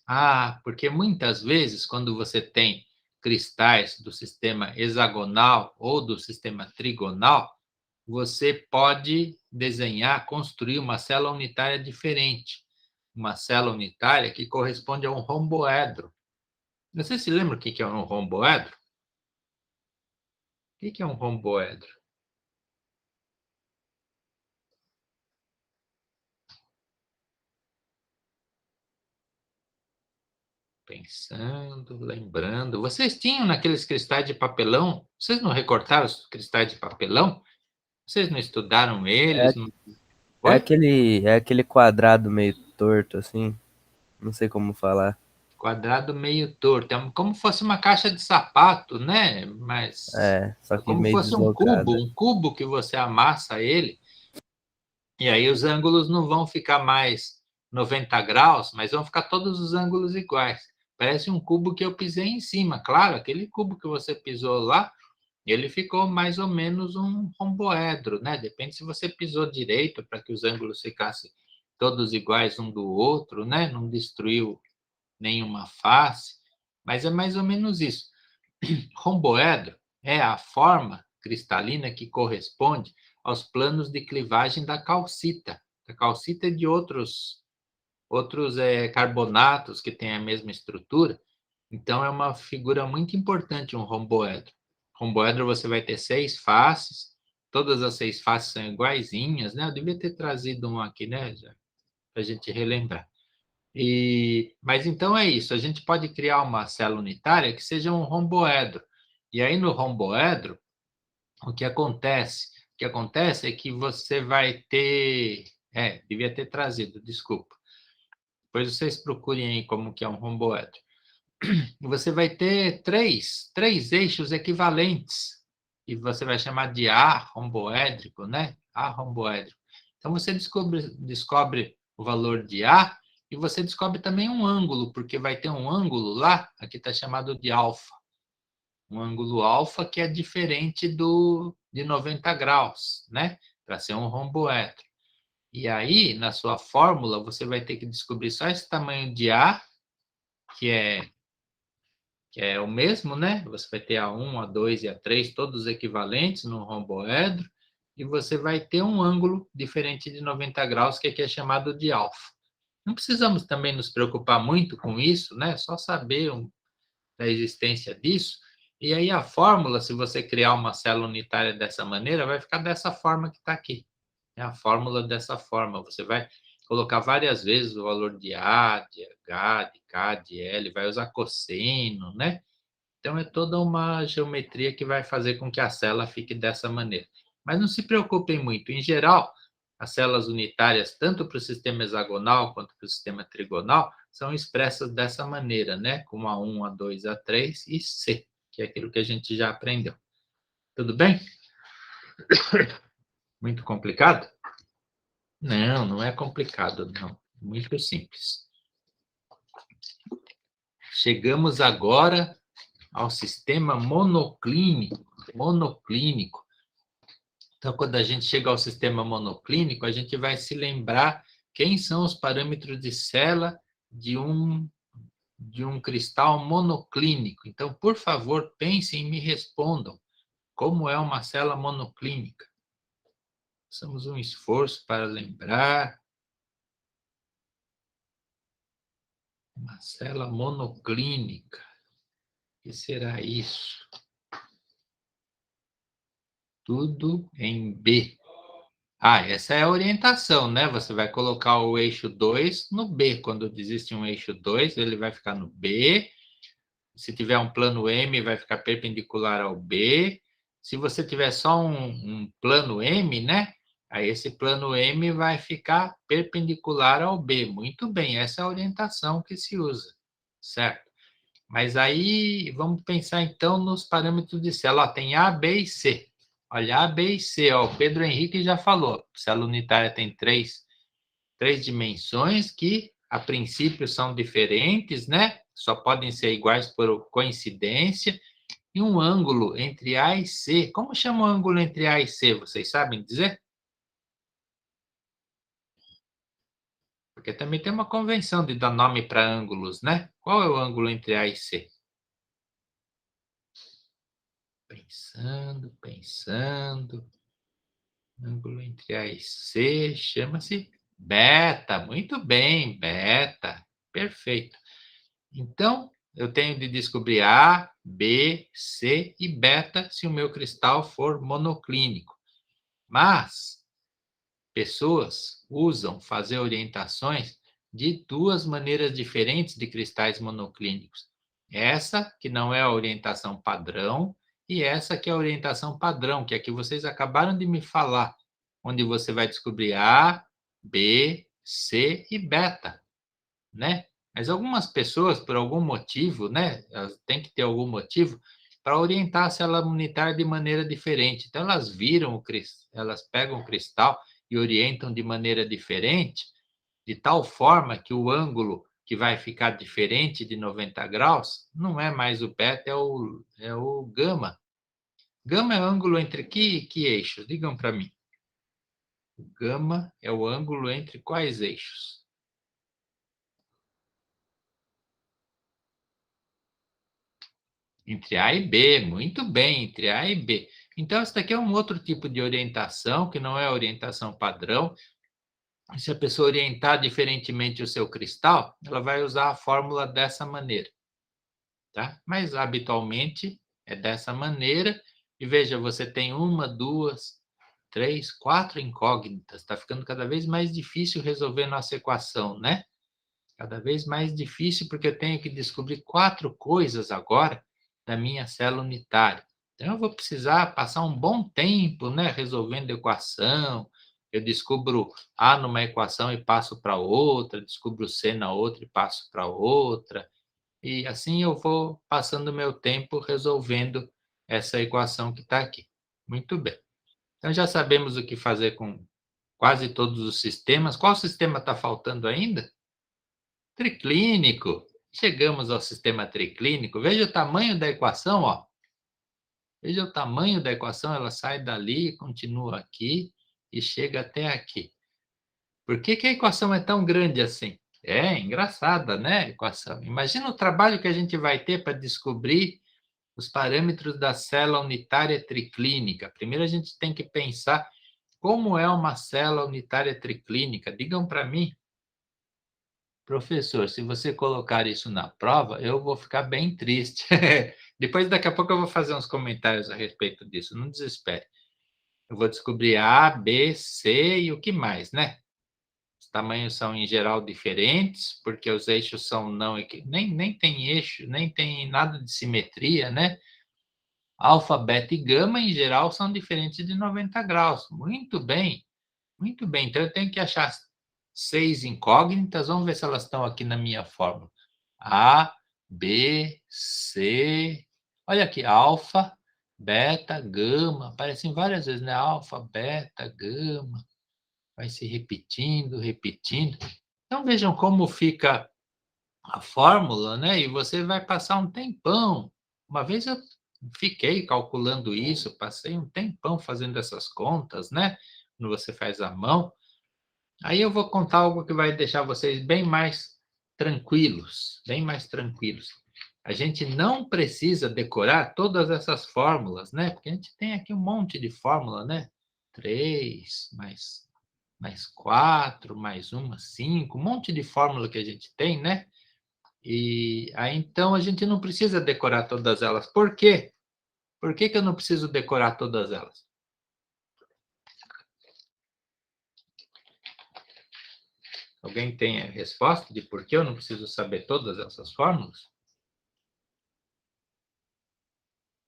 B: Ah, porque muitas vezes, quando você tem cristais do sistema hexagonal ou do sistema trigonal, você pode desenhar, construir uma célula unitária diferente. Uma célula unitária que corresponde a um romboedro. Você se lembra o que é um romboedro? O que é um romboedro? Pensando, lembrando. Vocês tinham naqueles cristais de papelão? Vocês não recortaram os cristais de papelão? Vocês não estudaram eles?
D: É aquele quadrado meio torto, assim. Não sei como falar.
B: Quadrado meio torto. É como se fosse uma caixa de sapato, né? Mas
D: É, só
B: é
D: que
B: como se
D: meio
B: fosse
D: deslocada.
B: um cubo que você amassa ele. E aí os ângulos não vão ficar mais 90 graus, mas vão ficar todos os ângulos iguais. Parece um cubo que eu pisei em cima. Claro, aquele cubo que você pisou lá, ele ficou mais ou menos um romboedro, né? Depende se você pisou direito para que os ângulos ficassem todos iguais um do outro, né? Não destruiu nenhuma face, mas é mais ou menos isso. Romboedro é a forma cristalina que corresponde aos planos de clivagem da calcita. A calcita é de outros carbonatos que têm a mesma estrutura. Então, é uma figura muito importante, um romboedro. Romboedro você vai ter 6 faces, todas as 6 faces são iguaizinhas, né? Eu devia ter trazido um aqui, né? Para a gente relembrar. Mas então é isso, a gente pode criar uma célula unitária que seja um romboedro. E aí no romboedro, o que acontece? O que acontece é que você vai ter... devia ter trazido, desculpa. Depois vocês procurem aí como que é um romboedro. Você vai ter três eixos equivalentes, e você vai chamar de arromboédrico, né? Arromboédrico. Então, você descobre o valor de A, e você descobre também um ângulo, porque vai ter um ângulo lá, aqui está chamado de alfa. Um ângulo alfa que é diferente de 90 graus, né? Para ser um romboédrico. E aí, na sua fórmula, você vai ter que descobrir só esse tamanho de A, que é o mesmo, né? Você vai ter A1, A2 e A3, todos equivalentes no romboedro, e você vai ter um ângulo diferente de 90 graus, que aqui é chamado de alfa. Não precisamos também nos preocupar muito com isso, né? Só saber da existência disso. E aí a fórmula, se você criar uma célula unitária dessa maneira, vai ficar dessa forma que está aqui. É a fórmula dessa forma. Você vai colocar várias vezes o valor de A, de H, de K, de L, vai usar cosseno, né? Então, é toda uma geometria que vai fazer com que a célula fique dessa maneira. Mas não se preocupem muito. Em geral, as células unitárias, tanto para o sistema hexagonal quanto para o sistema trigonal, são expressas dessa maneira, né? Com A1, A2, A3 e C, que é aquilo que a gente já aprendeu. Tudo bem? Muito complicado? Não, não é complicado, não. Muito simples. Chegamos agora ao sistema monoclínico. Então, quando a gente chega ao sistema monoclínico, a gente vai se lembrar quem são os parâmetros de célula de um cristal monoclínico. Então, por favor, pensem e me respondam. Como é uma célula monoclínica? Façamos um esforço para lembrar. Uma célula monoclínica. O que será isso? Tudo em B. Essa é a orientação, né? Você vai colocar o eixo 2 no B. Quando existe um eixo 2, ele vai ficar no B. Se tiver um plano M, vai ficar perpendicular ao B. Se você tiver só um plano M, né? Aí esse plano M vai ficar perpendicular ao B. Muito bem, essa é a orientação que se usa, certo? Mas aí, vamos pensar então nos parâmetros de célula. Tem A, B e C. Olha, A, B e C. O Pedro Henrique já falou. Célula unitária tem três dimensões que, a princípio, são diferentes, né? Só podem ser iguais por coincidência. E um ângulo entre A e C. Como chama o ângulo entre A e C? Vocês sabem dizer? Porque também tem uma convenção de dar nome para ângulos, né? Qual é o ângulo entre A e C? Pensando. Ângulo entre A e C chama-se beta. Muito bem, beta. Perfeito. Então, eu tenho de descobrir A, B, C e beta se o meu cristal for monoclínico. Mas pessoas usam fazer orientações de duas maneiras diferentes de cristais monoclínicos. Essa, que não é a orientação padrão, e essa que é a orientação padrão, que é a que vocês acabaram de me falar, onde você vai descobrir A, B, C e beta, né? Mas algumas pessoas, por algum motivo, né? Elas têm que ter algum motivo para orientar a célula unitária de maneira diferente. Então, elas elas pegam o cristal e orientam de maneira diferente, de tal forma que o ângulo que vai ficar diferente de 90 graus não é mais o beta, é o gama. Gama é o ângulo entre que eixos? Digam para mim. O gama é o ângulo entre quais eixos? Entre A e B, muito bem, entre A e B. Então, isso daqui é um outro tipo de orientação, que não é a orientação padrão. Se a pessoa orientar diferentemente o seu cristal, ela vai usar a fórmula dessa maneira. Tá? Mas, habitualmente, é dessa maneira. E veja, você tem 1, 2, 3, 4 incógnitas. Está ficando cada vez mais difícil resolver nossa equação, né? Cada vez mais difícil, porque eu tenho que descobrir 4 coisas agora da minha célula unitária. Então, eu vou precisar passar um bom tempo, né, resolvendo equação. Eu descubro A numa equação e passo para outra, descubro C na outra e passo para outra. E assim eu vou passando meu tempo resolvendo essa equação que está aqui. Muito bem. Então, já sabemos o que fazer com quase todos os sistemas. Qual sistema está faltando ainda? Triclínico. Chegamos ao sistema triclínico. Veja o tamanho da equação, ó. Veja o tamanho da equação, ela sai dali, continua aqui e chega até aqui. Por que a equação é tão grande assim? É engraçada, né, a equação. Imagina o trabalho que a gente vai ter para descobrir os parâmetros da célula unitária triclínica. Primeiro a gente tem que pensar como é uma célula unitária triclínica. Digam para mim. Professor, se você colocar isso na prova, eu vou ficar bem triste. Depois, daqui a pouco, eu vou fazer uns comentários a respeito disso. Não desespere. Eu vou descobrir A, B, C e o que mais, né? Os tamanhos são, em geral, diferentes, porque os eixos são não... Nem tem eixo, nem tem nada de simetria, né? Alfa, beta e gama, em geral, são diferentes de 90 graus. Muito bem. Muito bem, então eu tenho que achar 6 incógnitas. Vamos ver se elas estão aqui na minha fórmula. A, B, C. Olha aqui, alfa, beta, gama. Aparecem várias vezes, né? Alfa, beta, gama. Vai se repetindo, repetindo. Então vejam como fica a fórmula, né? E você vai passar um tempão. Uma vez eu fiquei calculando isso, passei um tempão fazendo essas contas, né? Quando você faz à mão. Aí eu vou contar algo que vai deixar vocês bem mais tranquilos, bem mais tranquilos. A gente não precisa decorar todas essas fórmulas, né? Porque a gente tem aqui um monte de fórmula, né? 3 mais 4, mais 1, 5, um monte de fórmula que a gente tem, né? E aí, então, a gente não precisa decorar todas elas. Por quê? Por que eu não preciso decorar todas elas? Alguém tem a resposta de por que eu não preciso saber todas essas fórmulas?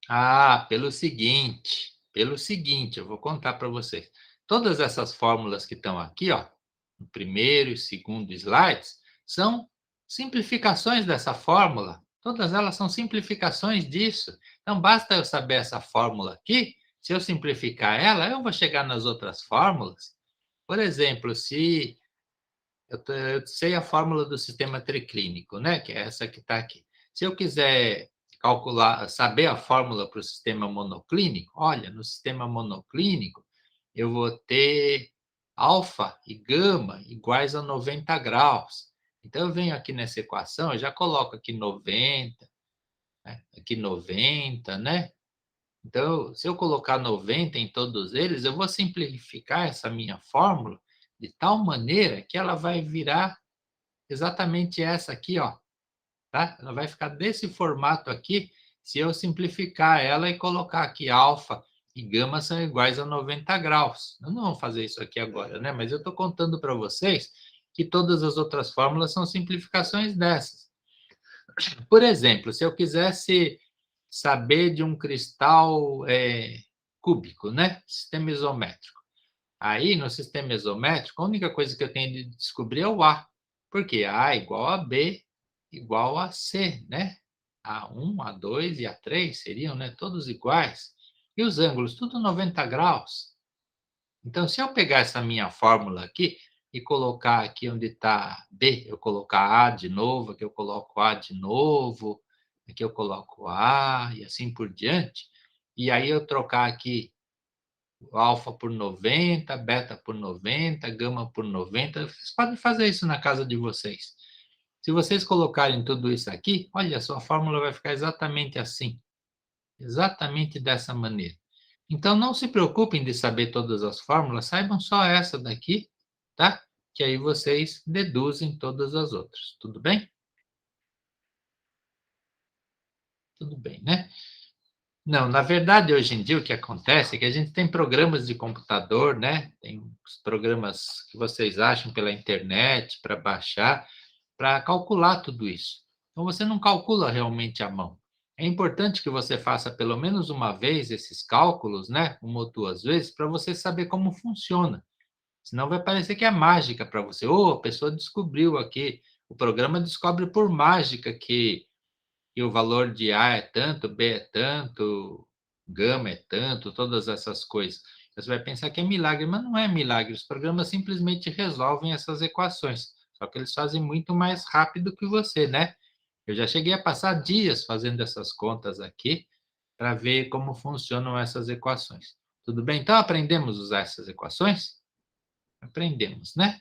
B: Ah, pelo seguinte, eu vou contar para vocês. Todas essas fórmulas que estão aqui, ó, no primeiro e segundo slides, são simplificações dessa fórmula. Todas elas são simplificações disso. Então, basta eu saber essa fórmula aqui, se eu simplificar ela, eu vou chegar nas outras fórmulas. Por exemplo, se eu sei a fórmula do sistema triclínico, né? Que é essa que está aqui. Se eu quiser calcular, saber a fórmula para o sistema monoclínico, olha, no sistema monoclínico, eu vou ter alfa e gama iguais a 90 graus. Então, eu venho aqui nessa equação, eu já coloco aqui 90, né? Aqui 90, né? Então, se eu colocar 90 em todos eles, eu vou simplificar essa minha fórmula de tal maneira que ela vai virar exatamente essa aqui, ó, tá? Ela vai ficar desse formato aqui, se eu simplificar ela e colocar aqui alfa e gama são iguais a 90 graus. Eu não vou fazer isso aqui agora, né? Mas eu estou contando para vocês que todas as outras fórmulas são simplificações dessas. Por exemplo, se eu quisesse saber de um cristal cúbico, né? Sistema isométrico. Aí, no sistema isométrico, a única coisa que eu tenho de descobrir é o A. Porque A igual a B igual a C, né? A1, A2 e A3 seriam, né, todos iguais. E os ângulos, tudo 90 graus. Então, se eu pegar essa minha fórmula aqui e colocar aqui onde está B, eu colocar A de novo, aqui eu coloco A de novo, aqui eu coloco A e assim por diante. E aí eu trocar aqui alfa por 90, beta por 90, gama por 90. Vocês podem fazer isso na casa de vocês. Se vocês colocarem tudo isso aqui, olha, a sua fórmula vai ficar exatamente assim. Exatamente dessa maneira. Então, não se preocupem de saber todas as fórmulas, saibam só essa daqui, tá? Que aí vocês deduzem todas as outras. Tudo bem? Tudo bem, né? Não, na verdade, hoje em dia, o que acontece é que a gente tem programas de computador, né? Tem os programas que vocês acham pela internet para baixar, para calcular tudo isso. Então, você não calcula realmente à mão. É importante que você faça pelo menos uma vez esses cálculos, né? Uma ou duas vezes, para você saber como funciona. Senão vai parecer que é mágica para você. Ou a pessoa descobriu aqui, o programa descobre por mágica que o valor de A é tanto, B é tanto, gama é tanto, todas essas coisas. Você vai pensar que é milagre, mas não é milagre. Os programas simplesmente resolvem essas equações. Só que eles fazem muito mais rápido que você, né? Eu já cheguei a passar dias fazendo essas contas aqui para ver como funcionam essas equações. Tudo bem? Então, aprendemos a usar essas equações? Aprendemos, né?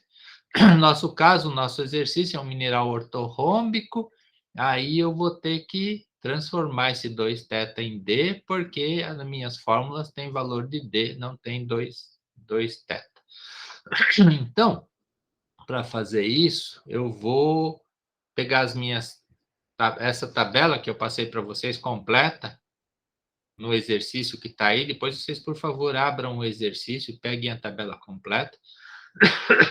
B: No nosso caso, o nosso exercício é um mineral ortorrômbico, aí eu vou ter que transformar esse 2θ em D, porque as minhas fórmulas têm valor de D, não tem 2θ. Então, para fazer isso, eu vou pegar essa tabela que eu passei para vocês completa, no exercício que está aí, depois vocês, por favor, abram o exercício, peguem a tabela completa,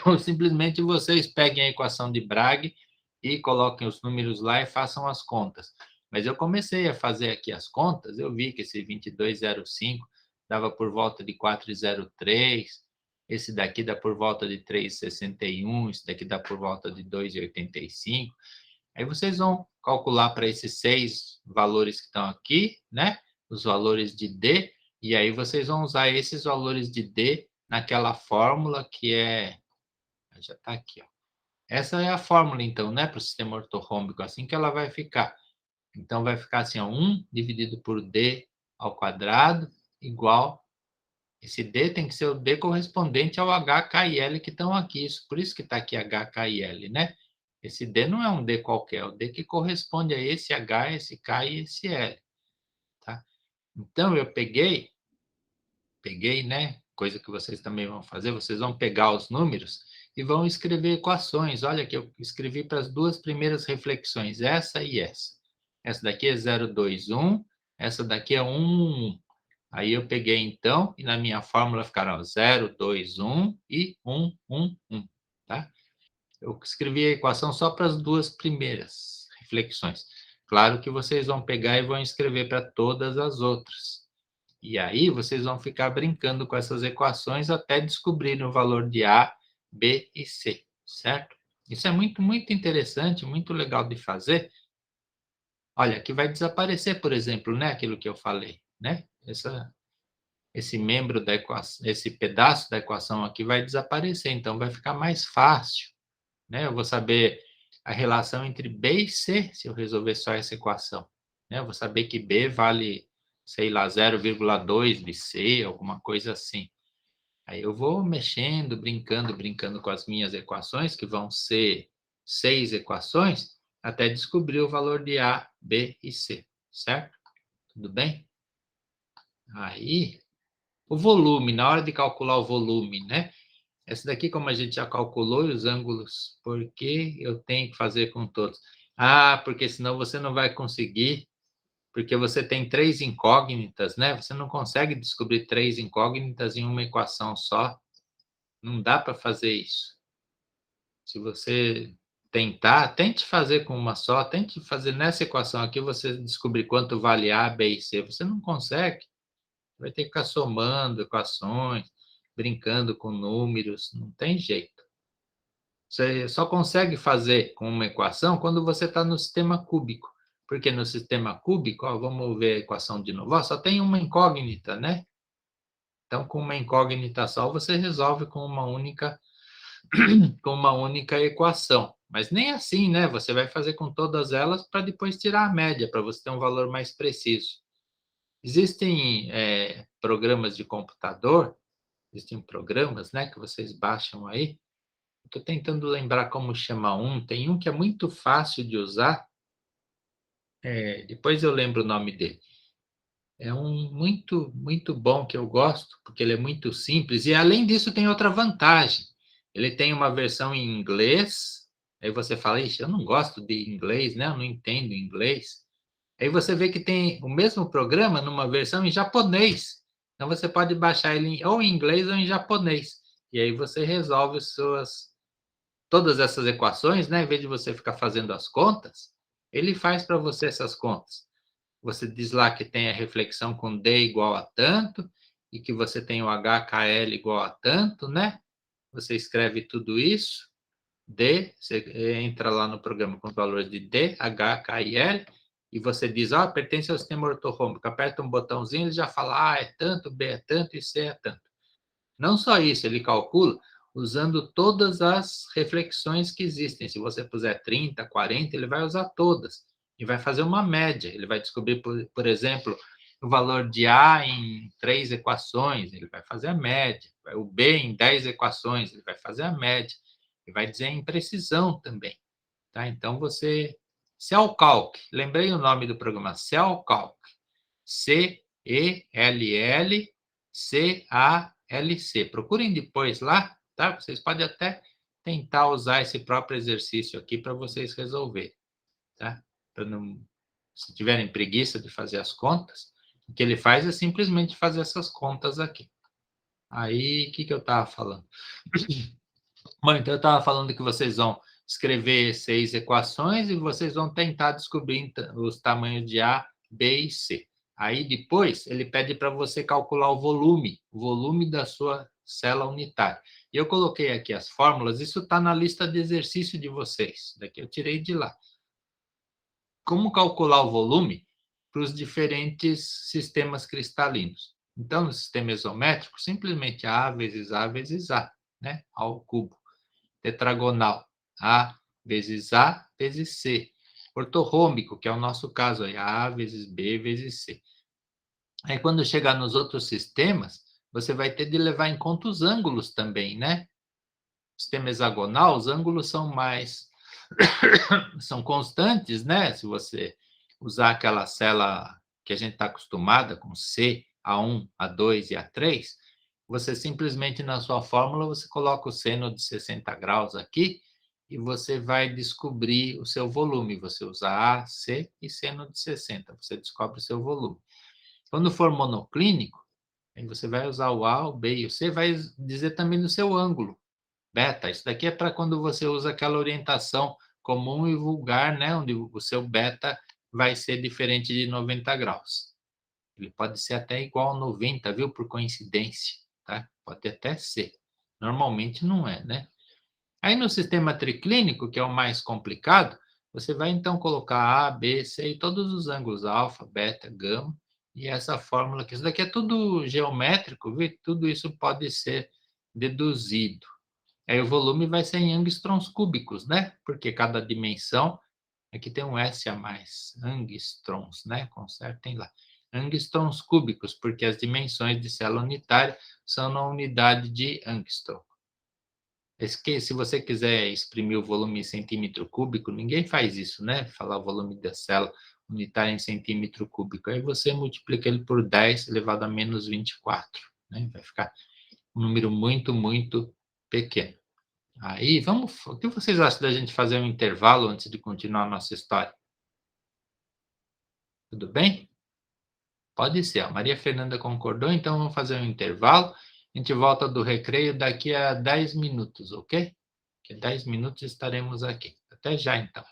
B: ou simplesmente vocês peguem a equação de Bragg e coloquem os números lá e façam as contas. Mas eu comecei a fazer aqui as contas, eu vi que esse 2205 dava por volta de 403, esse daqui dá por volta de 361, esse daqui dá por volta de 285. Aí vocês vão calcular para esses 6 valores que estão aqui, né? Os valores de D, e aí vocês vão usar esses valores de D naquela fórmula que é... Já está aqui, ó. Essa é a fórmula, então, né? Para o sistema ortorrômbico, assim que ela vai ficar. Então, vai ficar assim, ó, 1 dividido por D ao quadrado, igual... Esse D tem que ser o D correspondente ao H, K e L que estão aqui. Por isso que está aqui H, K e L, né? Esse D não é um D qualquer, é o D que corresponde a esse H, esse K e esse L, tá? Então, eu peguei, né? Coisa que vocês também vão fazer, vocês vão pegar os números e vão escrever equações. Olha que eu escrevi para as duas primeiras reflexões, essa e essa. Essa daqui é 021, essa daqui é 1. Aí eu peguei, então, e na minha fórmula ficaram 0, 2, 1 e 1, 1, 1, tá? Eu escrevi a equação só para as duas primeiras reflexões. Claro que vocês vão pegar e vão escrever para todas as outras. E aí vocês vão ficar brincando com essas equações até descobrirem o valor de A, B e C, certo? Isso é muito, muito interessante, muito legal de fazer. Olha, aqui vai desaparecer, por exemplo, né, aquilo que eu falei, né? Esse membro da equação, esse pedaço da equação aqui vai desaparecer, então vai ficar mais fácil, né? Eu vou saber a relação entre B e C se eu resolver só essa equação, né? Eu vou saber que B vale, sei lá, 0,2 de C, alguma coisa assim. Aí eu vou mexendo, brincando com as minhas equações, que vão ser 6 equações, até descobrir o valor de A, B e C, certo? Tudo bem? Aí, o volume, na hora de calcular o volume, né? Essa daqui, como a gente já calculou, e os ângulos, por que eu tenho que fazer com todos? Ah, porque senão você não vai conseguir, porque você tem 3 incógnitas, né? Você não consegue descobrir 3 incógnitas em uma equação só. Não dá para fazer isso. Se você tentar, tente fazer com uma só, tente fazer nessa equação aqui, você descobrir quanto vale A, B e C. Você não consegue. Vai ter que ficar somando equações, brincando com números, não tem jeito. Você só consegue fazer com uma equação quando você está no sistema cúbico. Porque no sistema cúbico, ó, vamos ver a equação de novo, ó, só tem uma incógnita, né? Então, com uma incógnita só, você resolve com uma única equação. Mas nem assim, né? Você vai fazer com todas elas para depois tirar a média, para você ter um valor mais preciso. Existem programas de computador, existem programas, né, que vocês baixam aí. Estou tentando lembrar como chama um. Tem um que é muito fácil de usar. Depois eu lembro o nome dele. É um muito, muito bom que eu gosto, porque ele é muito simples. E, além disso, tem outra vantagem. Ele tem uma versão em inglês. Aí você fala, ixi, eu não gosto de inglês, né? Eu não entendo inglês. Aí você vê que tem o mesmo programa numa versão em japonês. Então, você pode baixar ele ou em inglês ou em japonês. E aí você resolve todas essas equações, né? Em vez de você ficar fazendo as contas, ele faz para você essas contas. Você diz lá que tem a reflexão com D igual a tanto, e que você tem o HKL igual a tanto, né? Você escreve tudo isso, D, você entra lá no programa com os valores de D, H, K e L, e você diz, pertence ao sistema ortorrômbico. Aperta um botãozinho, ele já fala, é tanto, B é tanto e C é tanto. Não só isso, ele calcula usando todas as reflexões que existem. Se você puser 30, 40, ele vai usar todas e vai fazer uma média. Ele vai descobrir, por exemplo, o valor de A em 3 equações, ele vai fazer a média. O B em 10 equações, ele vai fazer a média. E vai dizer a imprecisão também. Tá? Então, CellCalc, lembrei o nome do programa, CellCalc. CELLCALC. Procurem depois lá, tá? Vocês podem até tentar usar esse próprio exercício aqui para vocês resolverem, tá? Não, se tiverem preguiça de fazer as contas, o que ele faz é simplesmente fazer essas contas aqui. Aí, o que eu estava falando? Bom, então eu estava falando que vocês vão escrever 6 equações e vocês vão tentar descobrir os tamanhos de A, B e C. Aí depois ele pede para você calcular o volume da sua célula unitária. E eu coloquei aqui as fórmulas, isso está na lista de exercício de vocês. Daqui eu tirei de lá. Como calcular o volume para os diferentes sistemas cristalinos? Então, no sistema isométrico, simplesmente A vezes A vezes A, né? Ao cubo. Tetragonal, A vezes A vezes C. Ortorrômbico, que é o nosso caso aí, A vezes B vezes C. Aí, quando chegar nos outros sistemas, você vai ter de levar em conta os ângulos também, né? Sistema hexagonal, os ângulos são mais... são constantes, né? Se você usar aquela célula que a gente está acostumada, com C, A1, A2 e A3, você simplesmente, na sua fórmula, você coloca o seno de 60 graus aqui e você vai descobrir o seu volume. Você usa A, C e seno de 60. Você descobre o seu volume. Quando for monoclínico, aí você vai usar o A, o B e o C, vai dizer também do seu ângulo. Beta, isso daqui é para quando você usa aquela orientação comum e vulgar, né? Onde o seu beta vai ser diferente de 90 graus. Ele pode ser até igual a 90, viu? Por coincidência, tá? Pode até ser. Normalmente não é, né? Aí no sistema triclínico, que é o mais complicado, você vai então colocar A, B, C e todos os ângulos alfa, beta, gama, e essa fórmula aqui. Isso daqui é tudo geométrico, viu? Tudo isso pode ser deduzido. Aí o volume vai ser em angstroms cúbicos, né? Porque cada dimensão, aqui tem um S a mais, angstroms, né? Consertem lá. Angstroms cúbicos, porque as dimensões de célula unitária são na unidade de angstrom. Se você quiser exprimir o volume em centímetro cúbico, ninguém faz isso, né? Falar o volume da célula unitária em centímetro cúbico. Aí você multiplica ele por 10 elevado a menos 24, né? Vai ficar um número muito, muito pequeno. Aí, o que vocês acham da gente fazer um intervalo antes de continuar a nossa história? Tudo bem? Pode ser. A Maria Fernanda concordou, então vamos fazer um intervalo. A gente volta do recreio daqui a 10 minutos, ok? Que 10 minutos estaremos aqui. Até já, então.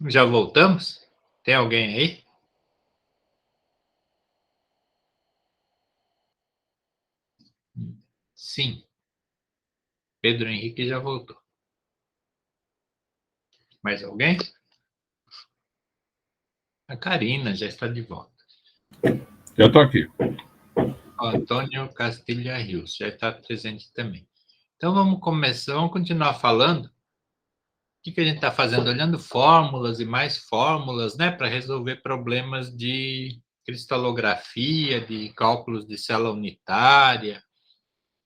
B: Já voltamos? Tem alguém aí? Sim. Pedro Henrique já voltou. Mais alguém? A Karina já está de volta.
A: Já estou aqui.
B: O Antônio Castilha Rios já está presente também. Então vamos começar, vamos continuar falando. O que a gente está fazendo? Olhando fórmulas e mais fórmulas, né, para resolver problemas de cristalografia, de cálculos de célula unitária,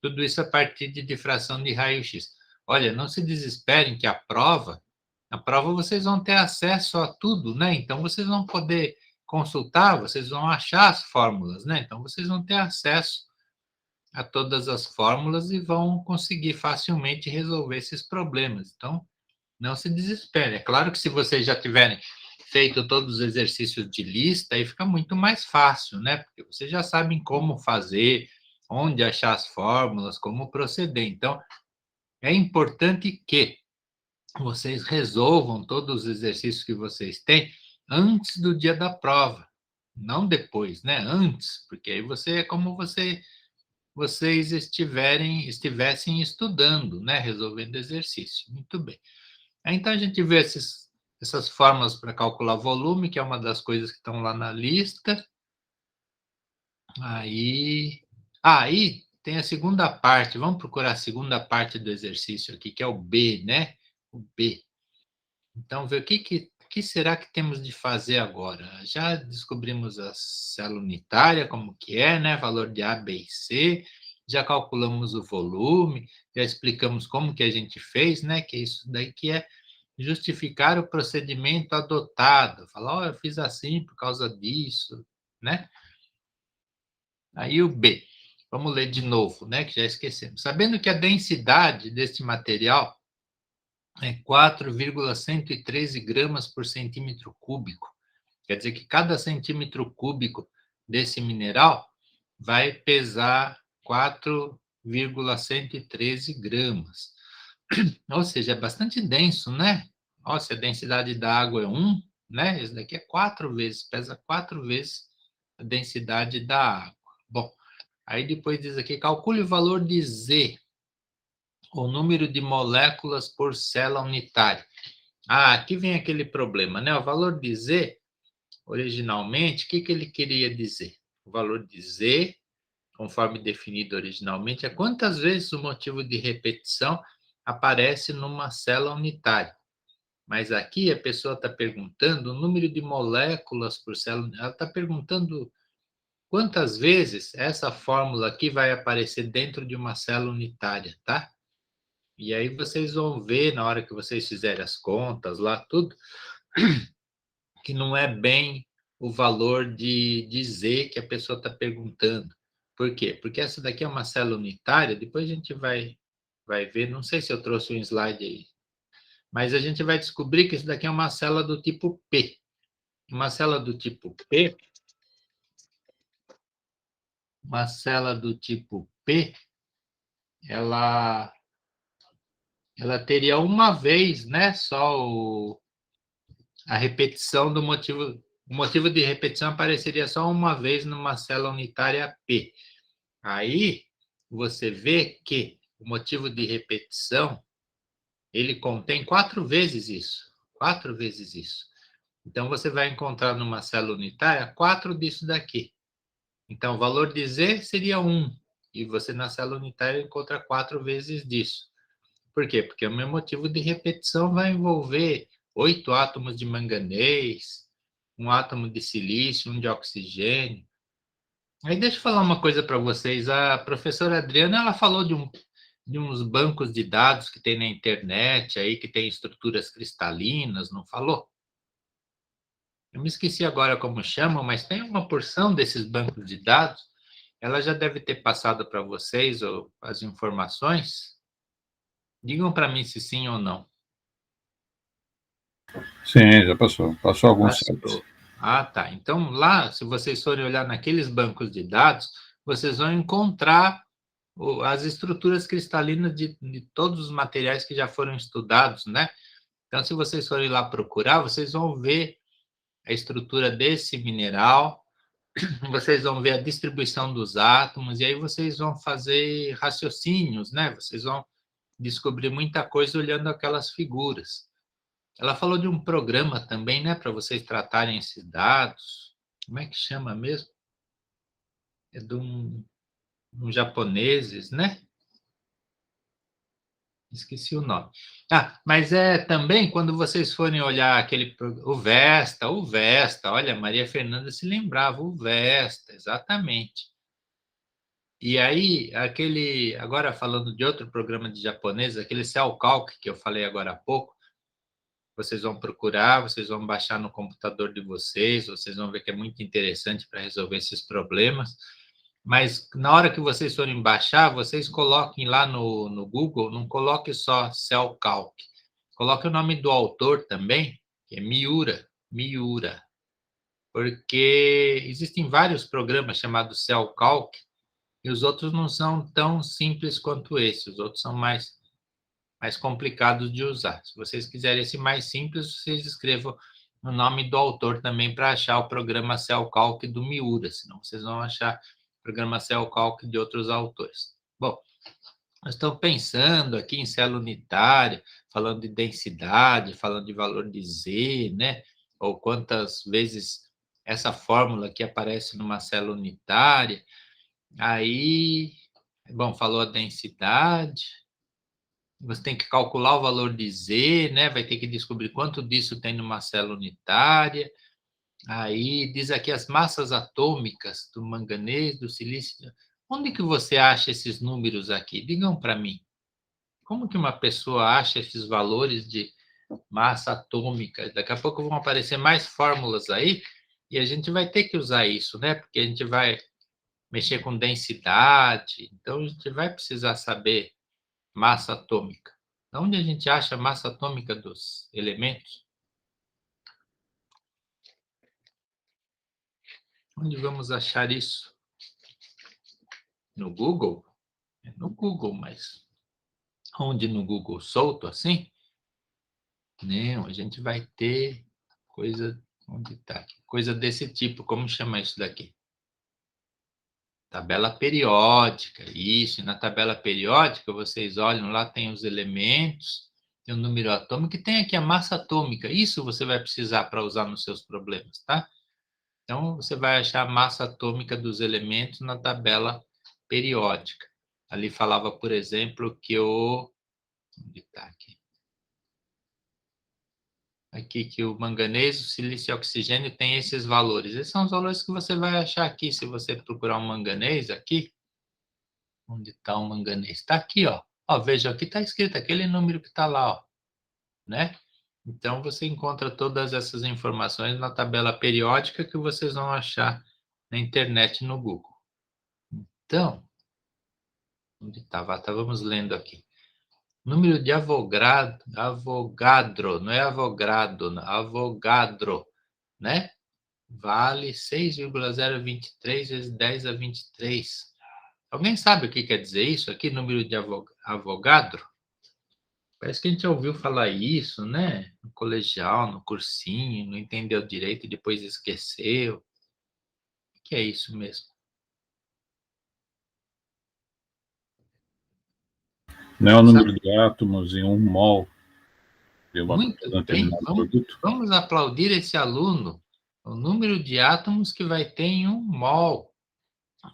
B: tudo isso a partir de difração de raio-x. Olha, não se desesperem que a prova vocês vão ter acesso a tudo, né? Então vocês vão poder consultar, vocês vão achar as fórmulas, né? Então vocês vão ter acesso a todas as fórmulas e vão conseguir facilmente resolver esses problemas. Então, não se desespere. É claro que se vocês já tiverem feito todos os exercícios de lista, aí fica muito mais fácil, né? Porque vocês já sabem como fazer, onde achar as fórmulas, como proceder. Então, é importante que vocês resolvam todos os exercícios que vocês têm antes do dia da prova, não depois, né? Antes, porque aí você é como vocês estivessem estudando, né? Resolvendo exercício. Muito bem. Então, a gente vê essas fórmulas para calcular volume, que é uma das coisas que estão lá na lista. Aí tem a segunda parte. Vamos procurar a segunda parte do exercício aqui, que é o B, né? O B. Então, ver o que será que temos de fazer agora? Já descobrimos a célula unitária, como que é, né? Valor de A, B e C. Já calculamos o volume, já explicamos como que a gente fez, né? Que é isso daí que é justificar o procedimento adotado. Falar, oh, eu fiz assim por causa disso, né? Aí o B. Vamos ler de novo, né? Que já esquecemos. Sabendo que a densidade deste material é 4,113 gramas por centímetro cúbico. Quer dizer que cada centímetro cúbico desse mineral vai pesar 4,113 gramas. Ou seja, é bastante denso, né? Ó, se a densidade da água é 1, né? Esse daqui é 4 vezes, pesa 4 vezes a densidade da água. Bom, aí depois diz aqui, calcule o valor de Z, o número de moléculas por célula unitária. Aqui vem aquele problema, né? O valor de Z, originalmente, o que ele queria dizer? O valor de Z, conforme definido originalmente, é quantas vezes o motivo de repetição aparece numa célula unitária. Mas aqui a pessoa está perguntando o número de moléculas por célula. Ela está perguntando quantas vezes essa fórmula aqui vai aparecer dentro de uma célula unitária, tá? E aí vocês vão ver, na hora que vocês fizerem as contas lá, tudo, que não é bem o valor de Z que a pessoa está perguntando. Por quê? Porque essa daqui é uma célula unitária, depois a gente vai ver, não sei se eu trouxe um slide aí, mas a gente vai descobrir que isso daqui é uma célula do tipo P. Uma célula do tipo P, ela teria uma vez, né, só a repetição do motivo. O motivo de repetição apareceria só uma vez numa célula unitária P. Aí você vê que o motivo de repetição ele contém 4 vezes isso. 4 vezes isso. Então você vai encontrar numa célula unitária 4 disso daqui. Então o valor de Z seria 1. E você na célula unitária encontra 4 vezes disso. Por quê? Porque o meu motivo de repetição vai envolver 8 átomos de manganês, um átomo de silício, um de oxigênio. Aí deixa eu falar uma coisa para vocês. A professora Adriana, ela falou de uns bancos de dados que tem na internet aí, que tem estruturas cristalinas, não falou? Eu me esqueci agora como chamam, mas tem uma porção desses bancos de dados. Ela já deve ter passado para vocês as informações. Digam para mim se sim ou não.
A: Sim, já passou. Passou alguns sites.
B: Tá. Então, lá, se vocês forem olhar naqueles bancos de dados, vocês vão encontrar as estruturas cristalinas de todos os materiais que já foram estudados, né? Então, se vocês forem lá procurar, vocês vão ver a estrutura desse mineral, vocês vão ver a distribuição dos átomos, e aí vocês vão fazer raciocínios, né? Vocês vão descobrir muita coisa olhando aquelas figuras. Ela falou de um programa também, né, para vocês tratarem esses dados. Como é que chama mesmo? É de um japoneses, né? Esqueci o nome. Mas também quando vocês forem olhar o Vesta, olha, Maria Fernanda se lembrava, o Vesta, exatamente. E aí, agora falando de outro programa de japonês, aquele CellCalc que eu falei agora há pouco, vocês vão procurar, vocês vão baixar no computador de vocês vão ver que é muito interessante para resolver esses problemas. Mas na hora que vocês forem baixar, vocês coloquem lá no Google, não coloque só CellCalc, coloque o nome do autor também, que é Miura, porque existem vários programas chamados CellCalc e os outros não são tão simples quanto esse, os outros são mais complicados de usar. Se vocês quiserem esse mais simples, vocês escrevam o nome do autor também para achar o programa CellCalc do Miura, senão vocês vão achar o programa CellCalc de outros autores. Bom, nós estamos pensando aqui em célula unitária, falando de densidade, falando de valor de Z, né? Ou quantas vezes essa fórmula aqui aparece numa célula unitária. Aí, bom, falou a densidade. Você tem que calcular o valor de Z, né? Vai ter que descobrir quanto disso tem numa célula unitária. Aí diz aqui as massas atômicas do manganês, do silício. Onde que você acha esses números aqui? Digam para mim. Como que uma pessoa acha esses valores de massa atômica? Daqui a pouco vão aparecer mais fórmulas aí e a gente vai ter que usar isso, né? Porque a gente vai mexer com densidade, então a gente vai precisar saber massa atômica. Onde a gente acha a massa atômica dos elementos? Onde vamos achar isso? No Google? É no Google, mas onde no Google? Solto assim? Não, a gente vai ter coisa... Onde está? Coisa desse tipo, como chama isso daqui? Tabela periódica, isso. E na tabela periódica, vocês olham lá, tem os elementos, tem o número atômico e tem aqui a massa atômica. Isso você vai precisar para usar nos seus problemas, tá? Então, você vai achar a massa atômica dos elementos na tabela periódica. Ali falava, por exemplo, que onde está aqui? Aqui que o manganês, o silício e o oxigênio tem esses valores. Esses são os valores que você vai achar aqui. Se você procurar um manganês aqui, onde está o manganês? Está aqui, ó. Veja, aqui está escrito aquele número que está lá, ó, né? Então, você encontra todas essas informações na tabela periódica que vocês vão achar na internet, no Google. Então, onde estava? Estávamos lendo aqui. Número de Avogadro, não é Avogadro, Avogadro, né? Vale 6,023 vezes 10 a 23. Alguém sabe o que quer dizer isso aqui, número de Avogadro? Parece que a gente já ouviu falar isso, né? No colegial, no cursinho, não entendeu direito e depois esqueceu. O que é isso mesmo?
A: Não é o número de átomos em 1 mol de um
B: Muito bem,
A: determinado produto?
B: vamos aplaudir esse aluno. O número de átomos que vai ter em 1 mol.